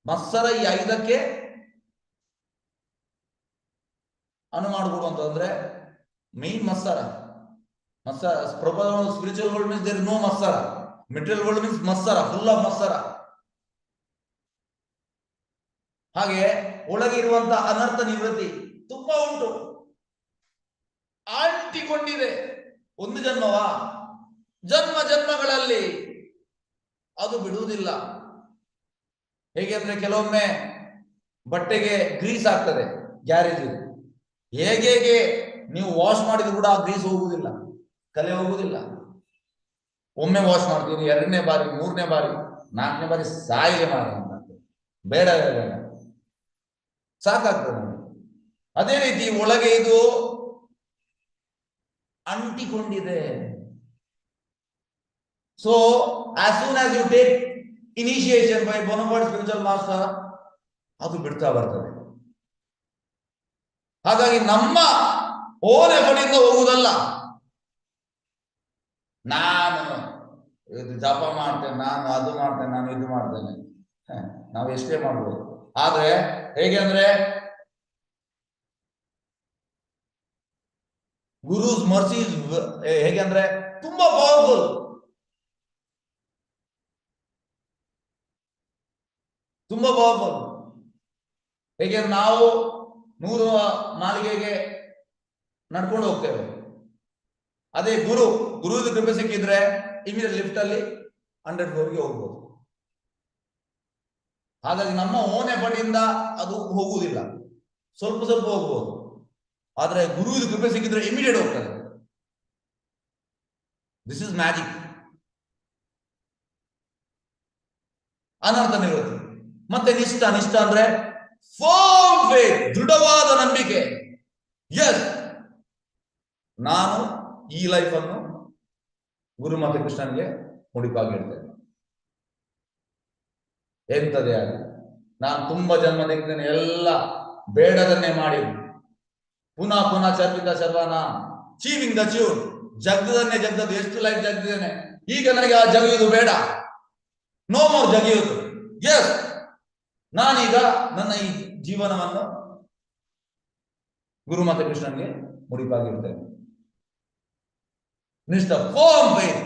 ಮತ್ಸರ ಈ 5ಕ್ಕೆ ಅನು ಮಾಡಿಕೊಡುವಂತಂದ್ರೆ ಮೇನ್ ಮತ್ಸರ. Prabhupada spiritual world means there is no ಮತ್ಸರ. ಮೆಟೀರಿಯಲ್ ವರ್ಲ್ಡ್ ಮೀನ್ಸ್ ಮತ್ಸರ, ಫುಲ್ ಆಫ್ ಮತ್ಸರ. ಹಾಗೆ ಒಳಗೆ ಇರುವಂತಹ ಅನರ್ಥ ನಿವೃತ್ತಿ ತುಂಬಾ ಉಂಟು, ಅಂಟಿಕೊಂಡಿದೆ. ಒಂದು ಜನ್ಮವಾ, ಜನ್ಮ ಜನ್ಮಗಳಲ್ಲಿ ಅದು ಬಿಡುವುದಿಲ್ಲ. ಹೇಗೆ ಅಂದ್ರೆ ಕೆಲವೊಮ್ಮೆ ಬಟ್ಟೆಗೆ ಗ್ರೀಸ್ ಆಗ್ತದೆ ಗ್ಯಾರೇಜ್, ಹೇಗೆ ನೀವು ವಾಶ್ ಮಾಡಿದ್ರು ಕೂಡ ಆ ಗ್ರೀಸ್ ಹೋಗುವುದಿಲ್ಲ, ಕಲೆ ಹೋಗುವುದಿಲ್ಲ. ಒಮ್ಮೆ ವಾಶ್ ಮಾಡ್ತೀರಿ, 2ನೇ ಬಾರಿ, 3ನೇ ಬಾರಿ, 4ನೇ ಬಾರಿ ಸಾಯಿಗೆ ಮಾಡಿ ಅಂತ, ಬೇಡ ಬೇಡ, ಸಾಕಾಗ್ತದೆ. ಅದೇ ರೀತಿ ಒಳಗೆ ಇದು ಅಂಟಿಕೊಂಡಿದೆ. So as soon as you take initiation by bona fide spiritual master, ಅದು ಬಿಡ್ತಾ ಬರ್ತದೆ. ಹಾಗಾಗಿ ನಮ್ಮ ಓನ್ ಎಫರ್ಟ್ ಹೋಗುವುದಲ್ಲ, ನಾನು ಇದು ಜಪ ಮಾಡ್ತೇನೆ, ನಾನು ಅದು ಮಾಡ್ತೇನೆ, ನಾನು ಇದು ಮಾಡ್ತೇನೆ, ನಾವು ಎಷ್ಟೇ ಮಾಡ್ಬೋದು. ಆದ್ರೆ ಹೇಗೆ ಅಂದ್ರೆ ಗುರುಸ್ ಮರ್ಸಿ ಹೇಗೆ ಅಂದ್ರೆ ತುಂಬಾ ಪವರ್ಫುಲ್, ತುಂಬಾ ಪವರ್ಫುಲ್. ಹೇಗೆ ನಾವು 100 ಮಾಳಿಗೆಗೆ ನಡ್ಕೊಂಡು ಹೋಗ್ತೇವೆ, ಅದೇ ಗುರುವಿನ ಕೃಪೆ ಸಿಕ್ಕಿದ್ರೆ ಇಮಿಡಿಯೇಟ್ ಲಿಫ್ಟ್ ಅಲ್ಲಿ 100 ಫ್ಲೋರ್ಗೆ ಹೋಗ್ಬೋದು. ಹಾಗಾಗಿ ನಮ್ಮ ಓನ್ ಎಫರ್ಟ್ ಇಂದ ಅದು ಹೋಗುವುದಿಲ್ಲ, ಸ್ವಲ್ಪ ಸ್ವಲ್ಪ ಹೋಗ್ಬೋದು. ಆದ್ರೆ ಗುರುವಿನ ಕೃಪೆ ಸಿಕ್ಕಿದ್ರೆ ಇಮಿಡಿಯೇಟ್ ಹೋಗ್ತದೆ. This is magic. ಅನರ್ಥ ನಿವೃತ್ತಿ. ಮತ್ತೆ ನಿಷ್ಠ ಅಂದ್ರೆ ಫರ್ಮ್ ಫೇತ್, ದೃಢವಾದ ನಂಬಿಕೆ. ಎಸ್, ನಾನು ಈ ಲೈಫ್ ಅನ್ನು ಗುರು ಮತ್ತೆ ಕೃಷ್ಣನಿಗೆ ಮುಡಿಪಾಗಿ ಇಡ್ತೇನೆ. ಎಂತದೇ ಆಗಲಿ, ನಾನು ತುಂಬಾ ಜನ್ಮ ತೆಗೆದೇನೆ, ಎಲ್ಲ ಬೇಡದನ್ನೇ ಮಾಡಿ ಪುನಃ ಪುನಃ ಚರ್ವಿತ ಶರ್ವನ ಚೀವಿಂಗ್ ದ ಚ್ಯೂನ್, ಜಗ್ದದನ್ನೇ ಜಗ್ದದ್ದು, ಎಷ್ಟು ಲೈಫ್ ಜಗ್ದಿದ್ದೇನೆ. ಈಗ ನನಗೆ ಆ ಜಗಿಯುವುದು ಬೇಡ, ನೋ ಮೋರ್ ಜಗಿಯುವುದು. ಎಸ್, ನಾನೀಗ ನನ್ನ ಈ ಜೀವನವನ್ನು ಗುರು ಮತ್ತು ಕೃಷ್ಣನ್ಗೆ ಮುಡಿಪಾಗಿರ್ತೇನೆ. ನಿಷ್ಠ, ಫೋಮ್ ಫೈತ್.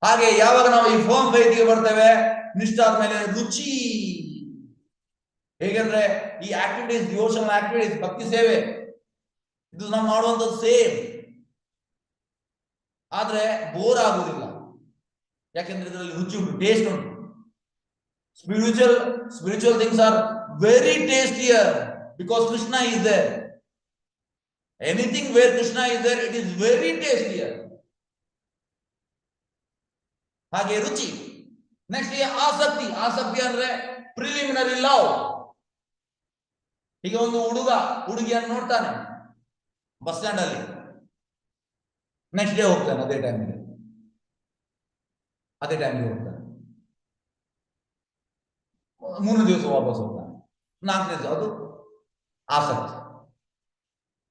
ಹಾಗೆ ಯಾವಾಗ ನಾವು ಈ ಫೋಮ್ ಫೈತ್ಗೆ ಬರ್ತೇವೆ, ನಿಷ್ಠ ಆದ್ಮೇಲೆ ರುಚಿ. ಹೇಗೆಂದ್ರೆ ಈ ಆಕ್ಟಿವಿಟೀಸ್, ಡಿವೋಷನಲ್ ಆಕ್ಟಿವಿಟೀಸ್, ಭಕ್ತಿ ಸೇವೆ, ಇದು ನಾವು ಮಾಡುವಂಥದ್ದು ಸೇಮ್, ಆದ್ರೆ ಬೋರ್ ಆಗುವುದಿಲ್ಲ. ಯಾಕೆಂದ್ರೆ ಇದರಲ್ಲಿ ರುಚಿ ಉಂಟು, ಟೇಸ್ಟ್ ಉಂಟು. Spiritual things are very tastier because Krishna is there. Anything where Krishna is there, it is very tastier. ಹಾಗೆ ರುಚಿ. ನೆಕ್ಸ್ಟ್ ಆಸಕ್ತಿ. ಆಸಕ್ತಿ ಅಂದ್ರೆ ಪ್ರಿಲಿಮಿನರಿ ಲವ್. ಈಗ ಒಂದು ಹುಡುಗ ಹುಡುಗಿಯನ್ನು ನೋಡ್ತಾನೆ ಬಸ್ ಸ್ಟ್ಯಾಂಡ್ ಅಲ್ಲಿ, ನೆಕ್ಸ್ಟ್ ಡೇ ಹೋಗ್ತಾನೆ, ಅದೇ ಟೈಮಿಗೆ ಹೋಗ್ತಾನೆ, 3 ದಿವಸ ವಾಪಸ್ ಹೋಗ್ತಾನೆ, 4ನೇ ದಿವಸ, ಅದು ಆಸಕ್ತಿ.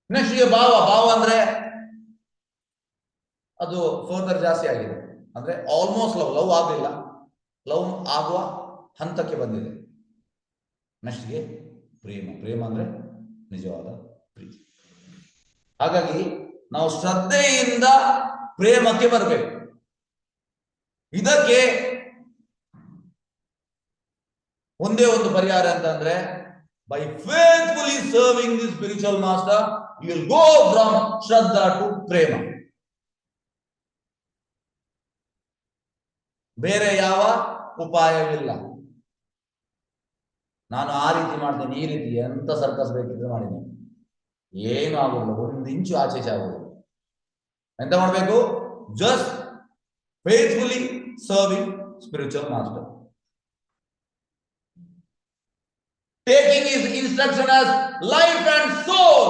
ನೆಕ್ಸ್ಟ್ ಗೆ ಭಾವ ಅಂದ್ರೆ ಅದು ಫರ್ದರ್ ಜಾಸ್ತಿ ಆಗಿದೆ, ಅಂದ್ರೆ ಆಲ್ಮೋಸ್ಟ್ ಲವ್ ಆಗಲಿಲ್ಲ, ಲವ್ ಆಗುವ ಹಂತಕ್ಕೆ ಬಂದಿದೆ. ನೆಕ್ಸ್ಟ್ ಗೆ ಪ್ರೇಮ ಅಂದ್ರೆ ನಿಜವಾದ ಪ್ರೀತಿ. ಹಾಗಾಗಿ ನಾವು ಶ್ರದ್ಧೆಯಿಂದ ಪ್ರೇಮಕ್ಕೆ ಬರಬೇಕು. ಇದಕ್ಕೆ ಒಂದೇ ಒಂದು ಪರಿಹಾರ ಅಂತಂದ್ರೆ, by faithfully serving the spiritual master, you will go from ಶ್ರದ್ಧಾ ಟು ಪ್ರೇಮ. ಬೇರೆ ಯಾವ ಉಪಾಯವಿಲ್ಲ. ನಾನು ಆ ರೀತಿ ಮಾಡ್ತೇನೆ, ಈ ರೀತಿ, ಎಂತ ಸರ್ಕಸ್ ಬೇಕಿದ್ರೆ ಮಾಡಿದ್ದೇನೆ, ಏನು ಆಗೋಲ್ಲ, 1 ಇಂಚು ಆಚೆ ಆಗೋದು. ಎಂತ ಮಾಡಬೇಕು? Just faithfully serving spiritual master, taking his instruction as life and soul.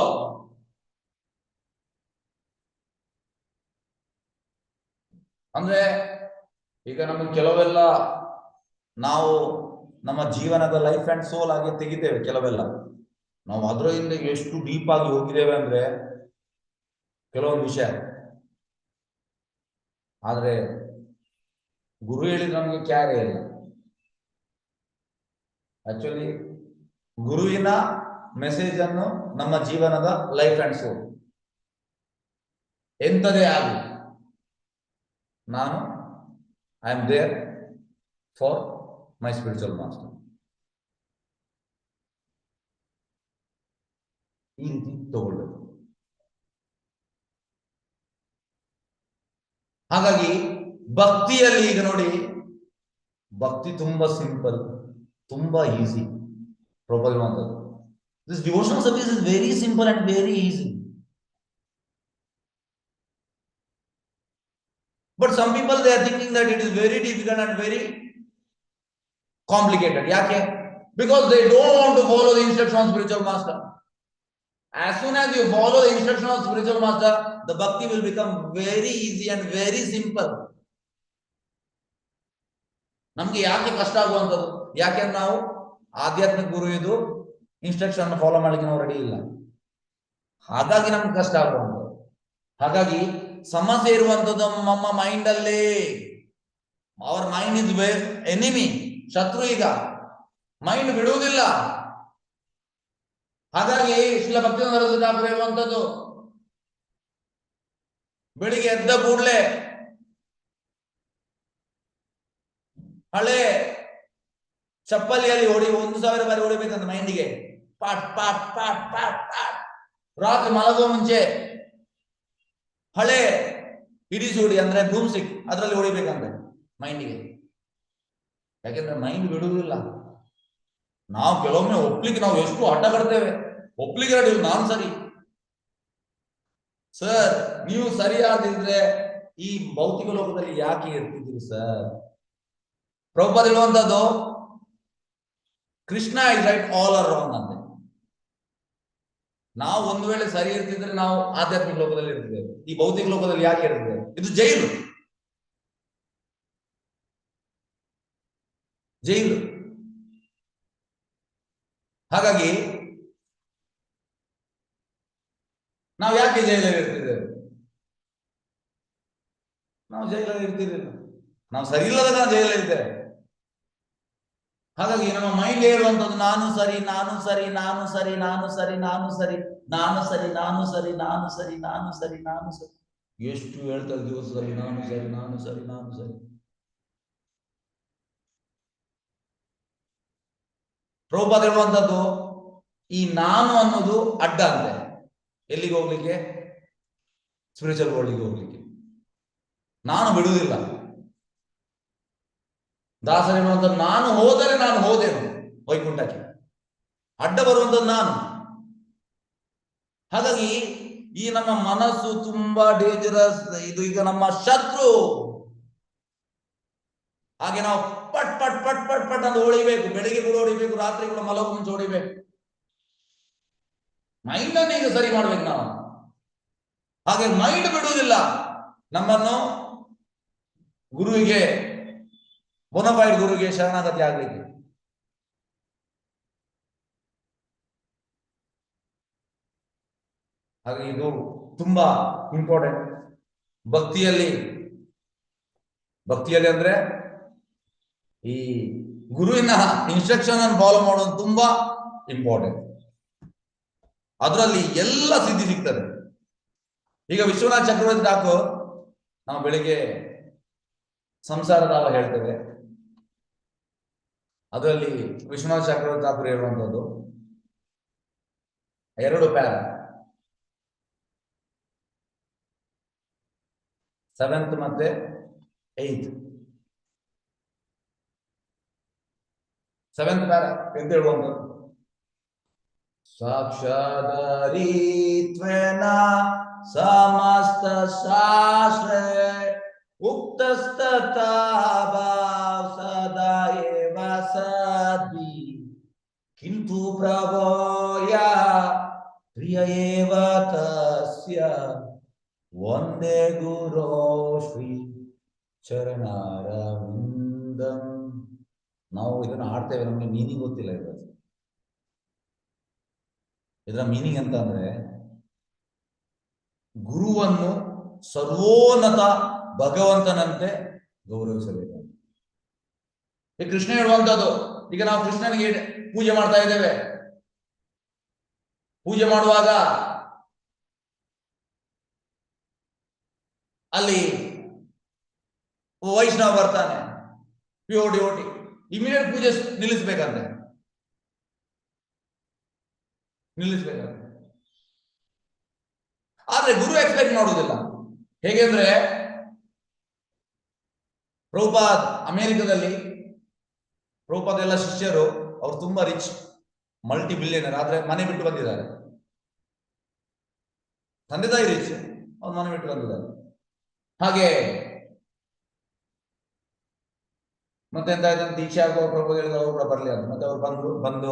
ಅಂದ್ರೆ ಈಗ ನಮಗೆ ಕೆಲವೆಲ್ಲ ನಾವು ನಮ್ಮ ಜೀವನದ ಲೈಫ್ ಅಂಡ್ ಸೋಲ್ ಆಗಿ ತೆಗಿತೇವೆ. ಕೆಲವೆಲ್ಲ ನಾವು ಅದರಿಂದ ಎಷ್ಟು ಡೀಪ್ ಆಗಿ ಹೋಗಿದ್ದೇವೆ ಅಂದ್ರೆ ಕೆಲವೊಂದು ವಿಷಯ. ಆದ್ರೆ ಗುರು ಹೇಳಿದ್ರೆ ನಮಗೆ ಕ್ಯಾರೆ ಇಲ್ಲ. ಆಕ್ಚುಲಿ ಗುರುವಿನ ಮೆಸೇಜ್ ಅನ್ನು ನಮ್ಮ ಜೀವನದ ಲೈಫ್ ಅಂಡ್ ಸೋಲ್ ಎಂತದೇ ಆಗಲಿ, ನಾನು I am there for my spiritual master. ಈ ರೀತಿ ತಗೊಳ್ಬೇಕು. ಹಾಗಾಗಿ ಭಕ್ತಿಯಲ್ಲಿ ಈಗ ನೋಡಿ, ಭಕ್ತಿ ತುಂಬಾ ಸಿಂಪಲ್, ತುಂಬಾ easy. This devotional service is very simple and very easy. But some people, they are thinking that it is very difficult and very complicated. Yake? Because they don't want to follow the instruction of spiritual master. As soon as you follow the instruction of spiritual master, the bhakti will become very easy and very simple. ನಮ್ಗೆ ಯಾಕೆ ಕಷ್ಟ ಆಗುವಂಥದ್ದು? ಯಾಕೆಂದ್ರೆ ನಾವು ಆಧ್ಯಾತ್ಮಿಕ ಗುರು ಇದು instruction follow ಮಾಡ್ಲಿಕ್ಕೆ ನಾವು ರೆಡಿ ಇಲ್ಲ. ಹಾಗಾಗಿ ನಮ್ಗೆ ಕಷ್ಟ ಆಗುವಂಥದ್ದು. ಹಾಗಾಗಿ ಸಮಸ್ಯೆ ಇರುವಂಥದ್ದು ನಮ್ಮ ಮೈಂಡ್ ಅಲ್ಲಿ. ಅವರ್ ಮೈಂಡ್ ಇಸ್ ಎನಿಮಿ, ಶತ್ರು. ಈಗ ಮೈಂಡ್ ಬಿಡುವುದಿಲ್ಲ. ಹಾಗಾಗಿ ಶ್ರೀಲ ಭಕ್ತಿವೇದಾಂತ ಸರಸ್ವತಿ ಹೇಳುವಂಥದ್ದು, ಬೆಳಿಗ್ಗೆ ಎದ್ದ ಕೂಡಲೇ ಹಳೆ ಚಪ್ಪಲಿಯಲ್ಲಿ 1,000 ಬಾರಿ ಹೊಡಿಬೇಕಂತ ಮೈಂಡಿಗೆ. ಪಾಟ್ ಪಾಟ್ ಪಾಟ್ ಪಾಟ್ ಪಾಟ್. ರಾತ್ರಿ ಮಲಗುವ ಮುಂಚೆ ಹಳೆ ಹಿಡಿಸೂಡಿ ಅಂದ್ರೆ ಬ್ರೂಮ್ ಸ್ಟಿಕ್, ಅದರಲ್ಲಿ ಹೊಡಿಬೇಕಂದ್ರೆ ಮೈಂಡಿಗೆ. ಯಾಕೆಂದ್ರೆ ಮೈಂಡ್ ಬಿಡುವುದಿಲ್ಲ. ನಾವು ಕೆಲವೊಮ್ಮೆ ಒಪ್ಲಿಕ್ಕೆ ನಾವು ಎಷ್ಟು ಹಠ ಬರ್ತೇವೆ. ಒಪ್ಲಿಕ್ಕೆ ರೆಡಿ, ನಾನು ಸರಿ ಸರ್, ನೀವು ಸರಿಯಾದಿದ್ರೆ ಈ ಭೌತಿಕ ಲೋಕದಲ್ಲಿ ಯಾಕೆ ಇರ್ತಿದ್ದೀರಿ ಸರ್? ಪ್ರಭುಪಾದ ಹೇಳುವಂತದ್ದು, Krishna is right, all are wrong ಅಂತೆ. ನಾವು ಒಂದು ವೇಳೆ ಸರಿ ಇರ್ತಿದ್ರೆ ನಾವು ಆಧ್ಯಾತ್ಮಿಕ ಲೋಕದಲ್ಲಿ ಇರ್ತಿದ್ದೇವೆ. ಈ ಭೌತಿಕ ಲೋಕದಲ್ಲಿ ಯಾಕೆ ಇರ್ತಿದ್ದೇವೆ? ಇದು ಜೈಲು. ಜೈಲು. ಹಾಗಾಗಿ ನಾವು ಯಾಕೆ ಜೈಲಲ್ಲಿ ಇರ್ತಿದ್ದೇವೆ? ನಾವು ಜೈಲಲ್ಲಿ ಇರ್ತಿರ್ಲಿಲ್ಲ, ನಾವು ಸರಿ ಇಲ್ಲದ ನಾವು ಜೈಲಲ್ಲಿ ಇದ್ದೇವೆ. ಹಾಗಾಗಿ ನಮ್ಮ ಮೈಂಡ್ ಹೇಳುವಂಥದ್ದು ನಾನು ಸರಿ, ನಾನು ಸರಿ, ನಾನು ಸರಿ, ನಾನು ಸರಿ, ನಾನು ಸರಿ, ನಾನು ಸರಿ, ನಾನು ಸರಿ, ನಾನು ಸರಿ, ನಾನು ಸರಿ, ನಾನು ಸರಿ. ಎಷ್ಟು ಹೇಳ್ತಾರೆ ದಿವಸದಲ್ಲಿ ನಾನು ಸರಿ, ನಾನು ಸರಿ, ನಾನು ಸರಿ. ಪ್ರಭುಪಾದ ಹೇಳುವಂಥದ್ದು ಈ ನಾನು ಅನ್ನೋದು ಅಡ್ಡ ಅಂತೆ. ಎಲ್ಲಿಗೆ ಹೋಗ್ಲಿಕ್ಕೆ? ಸ್ಪಿರಿಚುವಲ್ ವರ್ಲ್ಡ್ಗೆ ಹೋಗ್ಲಿಕ್ಕೆ. ನಾನು ಬಿಡುವುದಿಲ್ಲ. ದಾಸರು ಹೇಳುವಂಥದ್ದು ನಾನು ಹೋದರೆ ನಾನು ಹೋದೆನು ವೈಕುಂಠಕ್ಕೆ, ಅಡ್ಡ ಬರುವಂಥದ್ದು ನಾನು. ಹಾಗಾಗಿ ಈ ನಮ್ಮ ಮನಸ್ಸು ತುಂಬಾ ಡೇಂಜರಸ್. ಇದು ಈಗ ನಮ್ಮ ಶತ್ರು. ಹಾಗೆ ನಾವು ಪಟ್ ಪಟ್ ಪಟ್ ಪಟ್ ಪಟ್ ಅಂತ ಹೊಡಿಬೇಕು. ಬೆಳಿಗ್ಗೆ ಕೂಡ ಹೊಡಿಬೇಕು, ರಾತ್ರಿ ಕೂಡ ಮಲಗು ಮುಂಚೆ ಹೊಡಿಬೇಕು. ಮೈಂಡ್ ಅನ್ನು ಈಗ ಸರಿ ಮಾಡ್ಬೇಕು ನಾವು. ಹಾಗೆ ಮೈಂಡ್ ಬಿಡುವುದಿಲ್ಲ ನಮ್ಮನ್ನು ಗುರುವಿಗೆ, ಬೋನಫೈಡ್ ಗುರುವಿಗೆ ಶರಣಾಗತಿ ಆಗ್ಲಿಕ್ಕೆ. ಹಾಗೆ ಇದು ತುಂಬಾ ಇಂಪಾರ್ಟೆಂಟ್. ಭಕ್ತಿಯಲ್ಲಿ ಅಂದ್ರೆ ಈ ಗುರುವಿನ ಇನ್ಸ್ಟ್ರಕ್ಷನ್ ಅನ್ನು ಫಾಲೋ ಮಾಡೋದು ತುಂಬಾ ಇಂಪಾರ್ಟೆಂಟ್. ಅದರಲ್ಲಿ ಎಲ್ಲ ಸಿದ್ಧಿ ಸಿಗ್ತದೆ. ಈಗ ವಿಶ್ವನಾಥ್ ಚಕ್ರವರ್ತಿ ಠಾಕೂರ್, ನಾವು ಬೆಳಿಗ್ಗೆ ಸಂಸಾರದಾವ ಹೇಳ್ತೇವೆ, ಅದರಲ್ಲಿ ವಿಶ್ವನಾಥ್ ಚಕ್ರವರ್ತಿ ಠಾಕೂರ್ ಹೇಳುವಂಥದ್ದು 2 ಪ್ಯಾರ, 7th ಮತ್ತೆ 8th. 7th ಪ್ಯಾರ ಎಂತ ಹೇಳುವಂಥದ್ದು? ಸಾಕ್ಷಾದರಿತ್ವೇನ ಸಮಸ್ತ ಶಾಸ್ತ್ರೇ ಉಕ್ತಸ್ತಥಾ ಭಾವ ಸದಾ ಏವ ಸದ್ಭಿ ಕಿಂತು ಪ್ರಭೋಯ ಪ್ರಿಯ ಏವ ತಸ್ಯ ವಂದೇ ಗುರೋ ಶ್ರೀ ಚರಣಾರವಿಂದಂ. ನಾವು ಇದನ್ನು ಆಡ್ತೇವೆ, ನಮಗೆ ಮೀನಿಂಗ್ ಗೊತ್ತಿಲ್ಲ. ಇದರ ಮೀನಿಂಗ್ ಅಂತ ಅಂದ್ರೆ ಗುರುವನ್ನು ಸರ್ವೋನ್ನತ ಭಗವಂತನಂತೆ ಗೌರವಿಸಬೇಕು. ಈ ಕೃಷ್ಣ ಹೇಳುವಂಥದ್ದು, ಈಗ ನಾವು ಕೃಷ್ಣನಿಗೆ ಪೂಜೆ ಮಾಡ್ತಾ ಇದ್ದೇವೆ. ಪೂಜೆ ಮಾಡುವಾಗ ಅಲ್ಲಿ ವೈಷ್ಣವ ಬರ್ತಾನೆ, ಪ್ಯೂರ್ ಡಿವೋಟಿ, ಇಮಿಡಿಯೇಟ್ ಪೂಜೆ ನಿಲ್ಲಿಸ್ಬೇಕಂತೆ. ಆದ್ರೆ ಗುರು ಎಕ್ಸ್ಪೆಕ್ಟ್ ಮಾಡುವುದಿಲ್ಲ. ಹೇಗೆಂದ್ರೆ ಪ್ರಭುಪಾದ್ ಅಮೆರಿಕದಲ್ಲಿ, ಪ್ರಭುಪಾದ ಎಲ್ಲ ಶಿಷ್ಯರು ಅವ್ರು ತುಂಬಾ ರಿಚ್, ಮಲ್ಟಿ ಬಿಲಿಯನರ್, ಆದ್ರೆ ಮನೆ ಬಿಟ್ಟು ಬಂದಿದ್ದಾರೆ. ತಂದೆ ತಾಯಿ ರಿಚ್, ಅವ್ರು ಮನೆ ಬಿಟ್ಟು ಬಂದಿದ್ದಾರೆ. ಹಾಗೆ ಮತ್ತೆ ಎಂತ ಆಯ್ತು, ದೀಕ್ಷೆ ಆಗುವ ಪ್ರಭು ಹೇಳಿದ್ರು ಅವರು ಕೂಡ ಬರ್ಲಿ ಅಂತ. ಮತ್ತೆ ಅವ್ರು ಬಂದು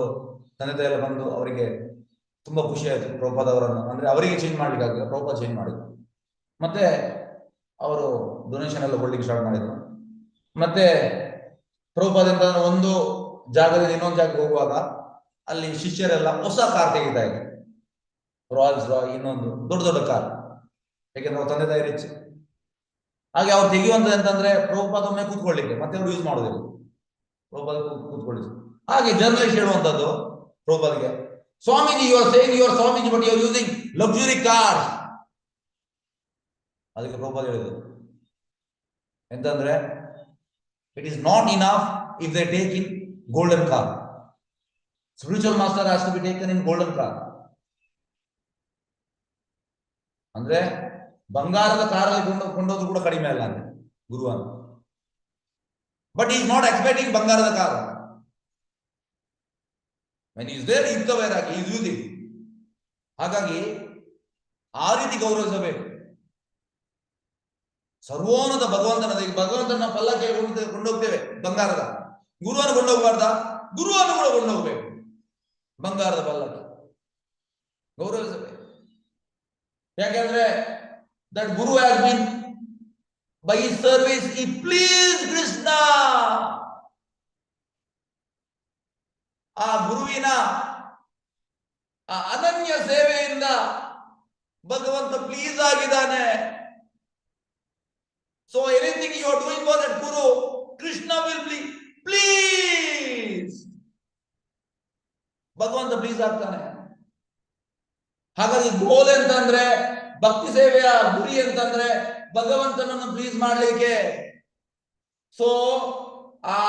ತಂದೆ ತಾಯಿ ಎಲ್ಲ ಬಂದು ಅವರಿಗೆ ತುಂಬಾ ಖುಷಿ ಆಯ್ತು ಪ್ರಭುಪಾದ ಅವರನ್ನು, ಅಂದ್ರೆ ಅವರಿಗೆ ಚೇಂಜ್ ಮಾಡ್ಲಿಕ್ಕೆ ಆಗಿಲ್ಲ, ಪ್ರಭುಪಾದ ಚೇಂಜ್ ಮಾಡಿದ್ರು. ಮತ್ತೆ ಅವರು ಡೊನೇಷನ್ ಎಲ್ಲ ಕೊಡ್ಲಿಕ್ಕೆ ಸ್ಟಾರ್ಟ್ ಮಾಡಿದ್ರು. ಮತ್ತೆ ಪ್ರಭುಪಾದ ಅಂತ ಒಂದು ಜಾಗದಿಂದ ಇನ್ನೊಂದು ಜಾಗಕ್ಕೆ ಹೋಗುವಾಗ ಅಲ್ಲಿ ಶಿಷ್ಯರೆಲ್ಲ ಹೊಸ ಕಾರ್ ತೆಗಿತಾ ಇದ್ರು, ರಾಯಲ್ಸ್ ರಾಯ್, ಇನ್ನೊಂದು ದೊಡ್ಡ ದೊಡ್ಡ ಕಾರ್. ಯಾಕೆಂದ್ರೆ ಅವ್ರ ತಂದೆ ತಾಯಿ ರಿಚ್. ಹಾಗೆ ಅವ್ರು ತೆಗೆಯುವಂಥದ್ದು ಅಂತಂದ್ರೆ ಪ್ರಭುಪಾದ ಒಮ್ಮೆ ಕೂತ್ಕೊಳ್ಳಿಕ್ಕೆ, ಮತ್ತೆ ಅವ್ರು ಯೂಸ್ ಮಾಡೋದಿಲ್ಲ, ಪ್ರಭುಪಾದ ಕೂತ್ಕೊಳ್ಳಿ. ಹಾಗೆ ಜರ್ನಲಿಸ್ಟ್ ಹೇಳುವಂಥದ್ದು ಪ್ರಭುಪಾದಿಗೆ, Swamiji you are saying you are Swamiji but you are using luxury car. ಅದಕ್ಕೆ ಪ್ರಭುಪಾದ ಹೇಳಿದ್ರು ಎಂತಂದ್ರೆ, it is not enough if they take in golden car. Spiritual master has to be taken in golden car. ಅಂದ್ರೆ ಬಂಗಾರದ ಕಾರಲ್ಲಿ ಕೊಂಡೋದ್ರು ಕೂಡ ಕಡಿಮೆ ಅಲ್ಲ ಅಂದ್ರೆ ಗುರುವನ್ನು. ಬಟ್ ಈಸ್ ನಾಟ್ ಎಕ್ಸ್ಪೆಕ್ಟಿಂಗ್ ಬಂಗಾರದ ಕಾರ್. ವೆನ್ ಈಸ್ ದೇರ್ ಯುಕ್ತ ವೈರಾಗಿ ಈಸ್ ಯೂಸಿಂಗ್. ಹಾಗಾಗಿ ಆ ರೀತಿ ಗೌರವಿಸಬೇಕು. ಸರ್ವೋನ್ನತ ಭಗವಂತನ ಪಲ್ಲಕ್ಕಿಯಲ್ಲಿ ಕೊಂಡೋಗ್ತೇವೆ ಬಂಗಾರದ. ಗುರುವನ್ನು ಕೊಂಡೋಗ್ಬಾರ್ದ? ಗುರುವನ್ನು ಕೂಡ ಕೊಂಡೋಗ್ಬೇಕು ಬಂಗಾರದ ಪಲ್ಲಕ್ಕಿ. ಗೌರವಿಸಬೇಕು. ಯಾಕೆಂದ್ರೆ that Guru has been, by his service he pleased Krishna. ಆ ಗುರುವಿನ ಆ ಅನನ್ಯ ಸೇವೆಯಿಂದ ಭಗವಂತ ಪ್ಲೀಸ್ ಆಗಿದ್ದಾನೆ. So anything you are doing for that guru, Krishna will please. ಭಗವಂತ ಪ್ಲೀಸ್ ಆಗ್ತಾನೆ. ಹಾಗಾಗಿ ಗೋಲ್ ಅಂತಂದ್ರೆ, ಭಕ್ತಿ ಸೇವೆಯ ಗುರಿ ಅಂತಂದ್ರೆ ಭಗವಂತನನ್ನು ಪ್ಲೀಸ್ ಮಾಡ್ಲಿಕ್ಕೆ. ಸೊ ಆ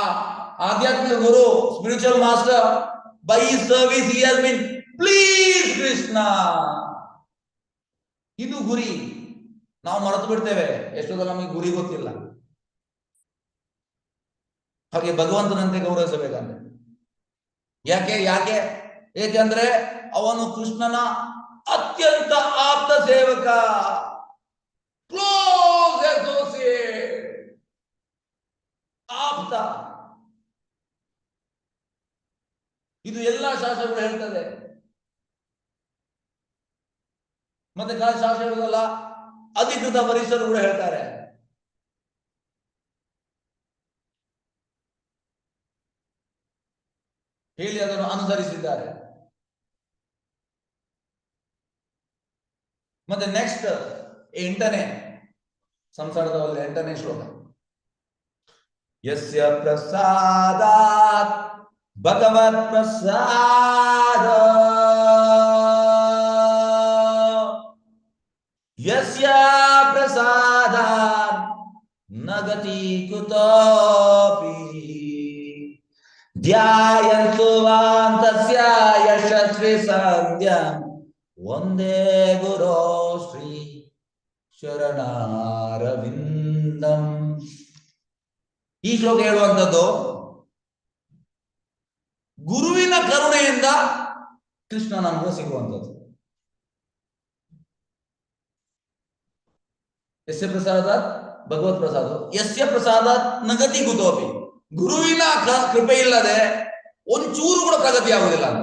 ಆಧ್ಯಾತ್ಮಿಕ ಗುರು, spiritual master, by his service he has been please Krishna. ಇದು ಗುರಿ. ನಾವು ಮರೆತು ಬಿಡ್ತೇವೆ, ಎಷ್ಟೊಂದು ನಮಗೆ ಗುರಿ ಗೊತ್ತಿಲ್ಲ. ಹಾಗೆ ಭಗವಂತನಂತೆ ಗೌರವಿಸಬೇಕಂದ್ರೆ ಯಾಕೆ ಏಕೆಂದ್ರೆ ಅವನು ಕೃಷ್ಣನ ಅತ್ಯಂತ ಆಪ್ತ ಸೇವಕ, ಕ್ಲೋಸ್ ಅಸೋಸಿಯೇಟ್, ಆಪ್ತ. ಇದು ಎಲ್ಲಾ ಶಾಸ್ತ್ರಗಳು ಹೇಳ್ತದೆ. ಮತ್ತೆ ಶಾಸ್ತ್ರಗಳಲ್ಲ, ಅಧಿಕೃತ ವರಿಷ್ಠರು ಕೂಡ ಹೇಳ್ತಾರೆ. ಹೇಳಿ ಅದನ್ನು ಅನುಸರಿಸಿದ್ದಾರೆ. ಮತ್ತೆ ನೆಕ್ಸ್ಟ್ 8ನೇ ಸಂಸಾರದಲ್ಲಿ 8ನೇ ಶ್ಲೋಕ. ಯಸ್ಯ ಪ್ರಸಾದಾತ್ ಭಗವತ್ ಪ್ರಸಾದ, ಯಸ್ಯ ಪ್ರಸಾದಾತ್ ನ ಗತಿ ಕುತೋಪಿ ಧ್ಯಾಯಂತು ವಾಂತಸ್ಯ ಯಶಸ್ವಿ ಸಂಧ್ಯಂ ವಂದೇ ಗುರೋ ಶ್ರೀ ಶರಣಾರವಿಂದಂ. ಈ ಶ್ಲೋಕ ಹೇಳುವಂಥದ್ದು ಗುರುವಿನ ಕರುಣೆಯಿಂದ ಕೃಷ್ಣನ ಅನುಗ್ರಹ ಸಿಗುವಂಥದ್ದು. ಯಸ್ಯ ಪ್ರಸಾದ ಭಗವತ್ ಪ್ರಸಾದ, ಯಸ್ಯ ಪ್ರಸಾದ ನಗತಿ ಕುತೋಪಿ. ಗುರುವಿನ ಕೃಪೆ ಇಲ್ಲದೆ ಒಂಚೂರು ಕೂಡ ಪ್ರಗತಿ ಆಗುವುದಿಲ್ಲ ಅಂತ,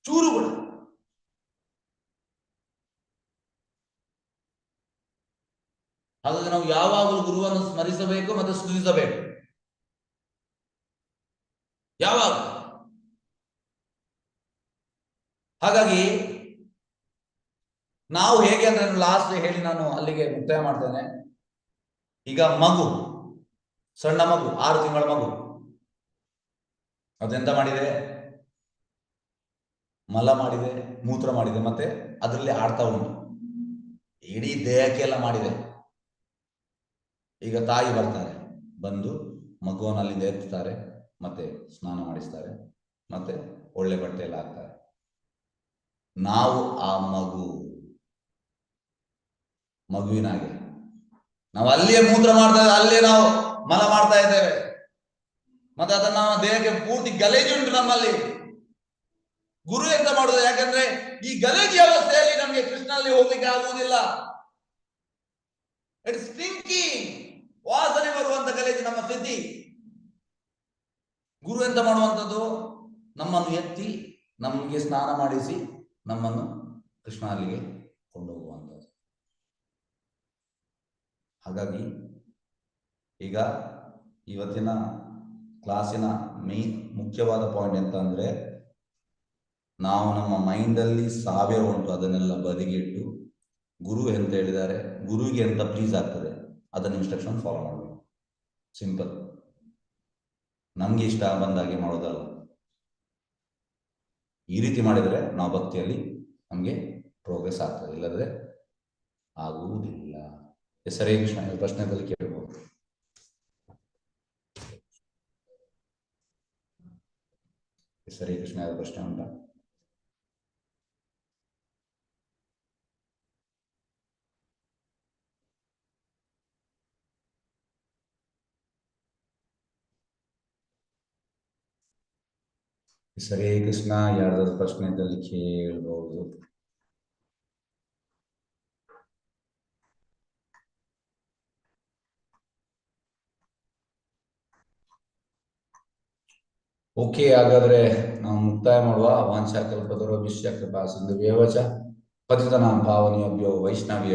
ಚೂರು ಕೂಡ. ಹಾಗಾಗಿ ನಾವು ಯಾವಾಗಲೂ ಗುರುವನ್ನು ಸ್ಮರಿಸಬೇಕು ಮತ್ತು ಸ್ತುತಿಸಬೇಕು. ಯಾವಾಗ? ಹಾಗಾಗಿ ನಾವು ಹೇಗೆ ಅಂದ್ರೆ, ಲಾಸ್ಟ್ ಹೇಳಿ ನಾನು ಅಲ್ಲಿಗೆ ಮುಕ್ತಾಯ ಮಾಡ್ತೇನೆ. ಈಗ ಮಗು, ಸಣ್ಣ ಮಗು, 6 ತಿಂಗಳ ಮಗು, ಅದೆಂತ ಮಾಡಿದೆ? ಮಲ ಮಾಡಿದೆ, ಮೂತ್ರ ಮಾಡಿದೆ, ಮತ್ತೆ ಅದರಲ್ಲಿ ಆಡ್ತಾ ಉಂಟು. ಇಡೀ ದೇಹಕ್ಕೆಲ್ಲ ಮಾಡಿದೆ. ಈಗ ತಾಯಿ ಬರ್ತಾರೆ, ಬಂದು ಮಗುವನ್ನು ಅಲ್ಲಿಂದ ಎತ್ತುತ್ತಾರೆ, ಮತ್ತೆ ಸ್ನಾನ ಮಾಡಿಸ್ತಾರೆ, ಮತ್ತೆ ಒಳ್ಳೆ ಬಟ್ಟೆ ಎಲ್ಲ ಹಾಕ್ತಾರೆ. ನಾವು ಆ ಮಗುವಿನ ಹಾಗೆ ನಾವು ಅಲ್ಲಿಯೇ ಮೂತ್ರ ಮಾಡ್ತಾ ಇದ್ದೇವೆ, ಅಲ್ಲಿಯೇ ನಾವು ಮಲ ಮಾಡ್ತಾ ಇದ್ದೇವೆ, ಮತ್ತೆ ಅದನ್ನ ನಮ್ಮ ದೇಹಕ್ಕೆ ಪೂರ್ತಿ ಗಲೇಜುಂಟು ನಮ್ಮಲ್ಲಿ. ಗುರು ಎಂತ ಮಾಡುದು? ಯಾಕಂದ್ರೆ ಈ ಗಲೇಜಿ ಅವಸ್ಥೆಯಲ್ಲಿ ನಮಗೆ ಕೃಷ್ಣನಲ್ಲಿ ಹೋಗ್ಲಿಕ್ಕೆ ಆಗುವುದಿಲ್ಲ. ಇಟ್ಸ್ ಥಿಂಕಿಂಗ್, ವಾಸನೆ ಬರುವಂತ ಗಲೇಜು ನಮ್ಮ ಸ್ಥಿತಿ. ಗುರು ಎಂತ ಮಾಡುವಂಥದ್ದು? ನಮ್ಮನ್ನು ಎತ್ತಿ ನಮಗೆ ಸ್ನಾನ ಮಾಡಿಸಿ ನಮ್ಮನ್ನು ಕೃಷ್ಣ ಅಲ್ಲಿಗೆ ಕೊಂಡೋಗುವಂಥದ್ದು. ಹಾಗಾಗಿ ಈಗ ಇವತ್ತಿನ ಕ್ಲಾಸಿನ ಮುಖ್ಯವಾದ ಪಾಯಿಂಟ್ ಎಂತ ಅಂದ್ರೆ, ನಾವು ನಮ್ಮ ಮೈಂಡಲ್ಲಿ 1000 ಉಂಟು, ಅದನ್ನೆಲ್ಲ ಬದಿಗಿಟ್ಟು ಗುರು ಎಂತ ಹೇಳಿದ್ದಾರೆ, ಗುರುವಿಗೆ ಎಂತ ಪ್ಲೀಸ್ ಆಗ್ತದೆ ಅದನ್ನ ಇನ್ಸ್ಟ್ರಕ್ಷನ್ ಫಾಲೋ ಮಾಡಬೇಕು. ಸಿಂಪಲ್. ನಮ್ಗೆ ಇಷ್ಟ ಬಂದಾಗೆ ಮಾಡೋದಲ್ಲ. ಈ ರೀತಿ ಮಾಡಿದರೆ ನಾವು ಭಕ್ತಿಯಲ್ಲಿ ನಮಗೆ ಪ್ರೋಗ್ರೆಸ್ ಆಗ್ತದೆ, ಇಲ್ಲದ್ರೆ ಆಗುವುದಿಲ್ಲ. ಹರೇ ಕೃಷ್ಣ. ಪ್ರಶ್ನೆದಲ್ಲಿ ಕೇಳಬಹುದು. ಹರೇ ಕೃಷ್ಣ, ಪ್ರಶ್ನೆ ಉಂಟಾ? ಹರೇ ಕೃಷ್ಣ. ಯಾರ್ದಾದ್ರು ಪ್ರಶ್ನೆ ಇದ್ದಲ್ಲಿ ಕೇಳಬಹುದು. ಓಕೆ, ಹಾಗಾದ್ರೆ ನಾವು ಮುಕ್ತಾಯ ಮಾಡುವ. ವಾಂಛಾ ಕಲ್ಪತರು ವಿಶ್ಯ ಕೃಪಾ ಸಿಂಧು ವ್ಯವಚ ಪತಿತನಾಂ ಪಾವನಿಯಭ್ಯೋ ವೈಷ್ಣವ್ಯ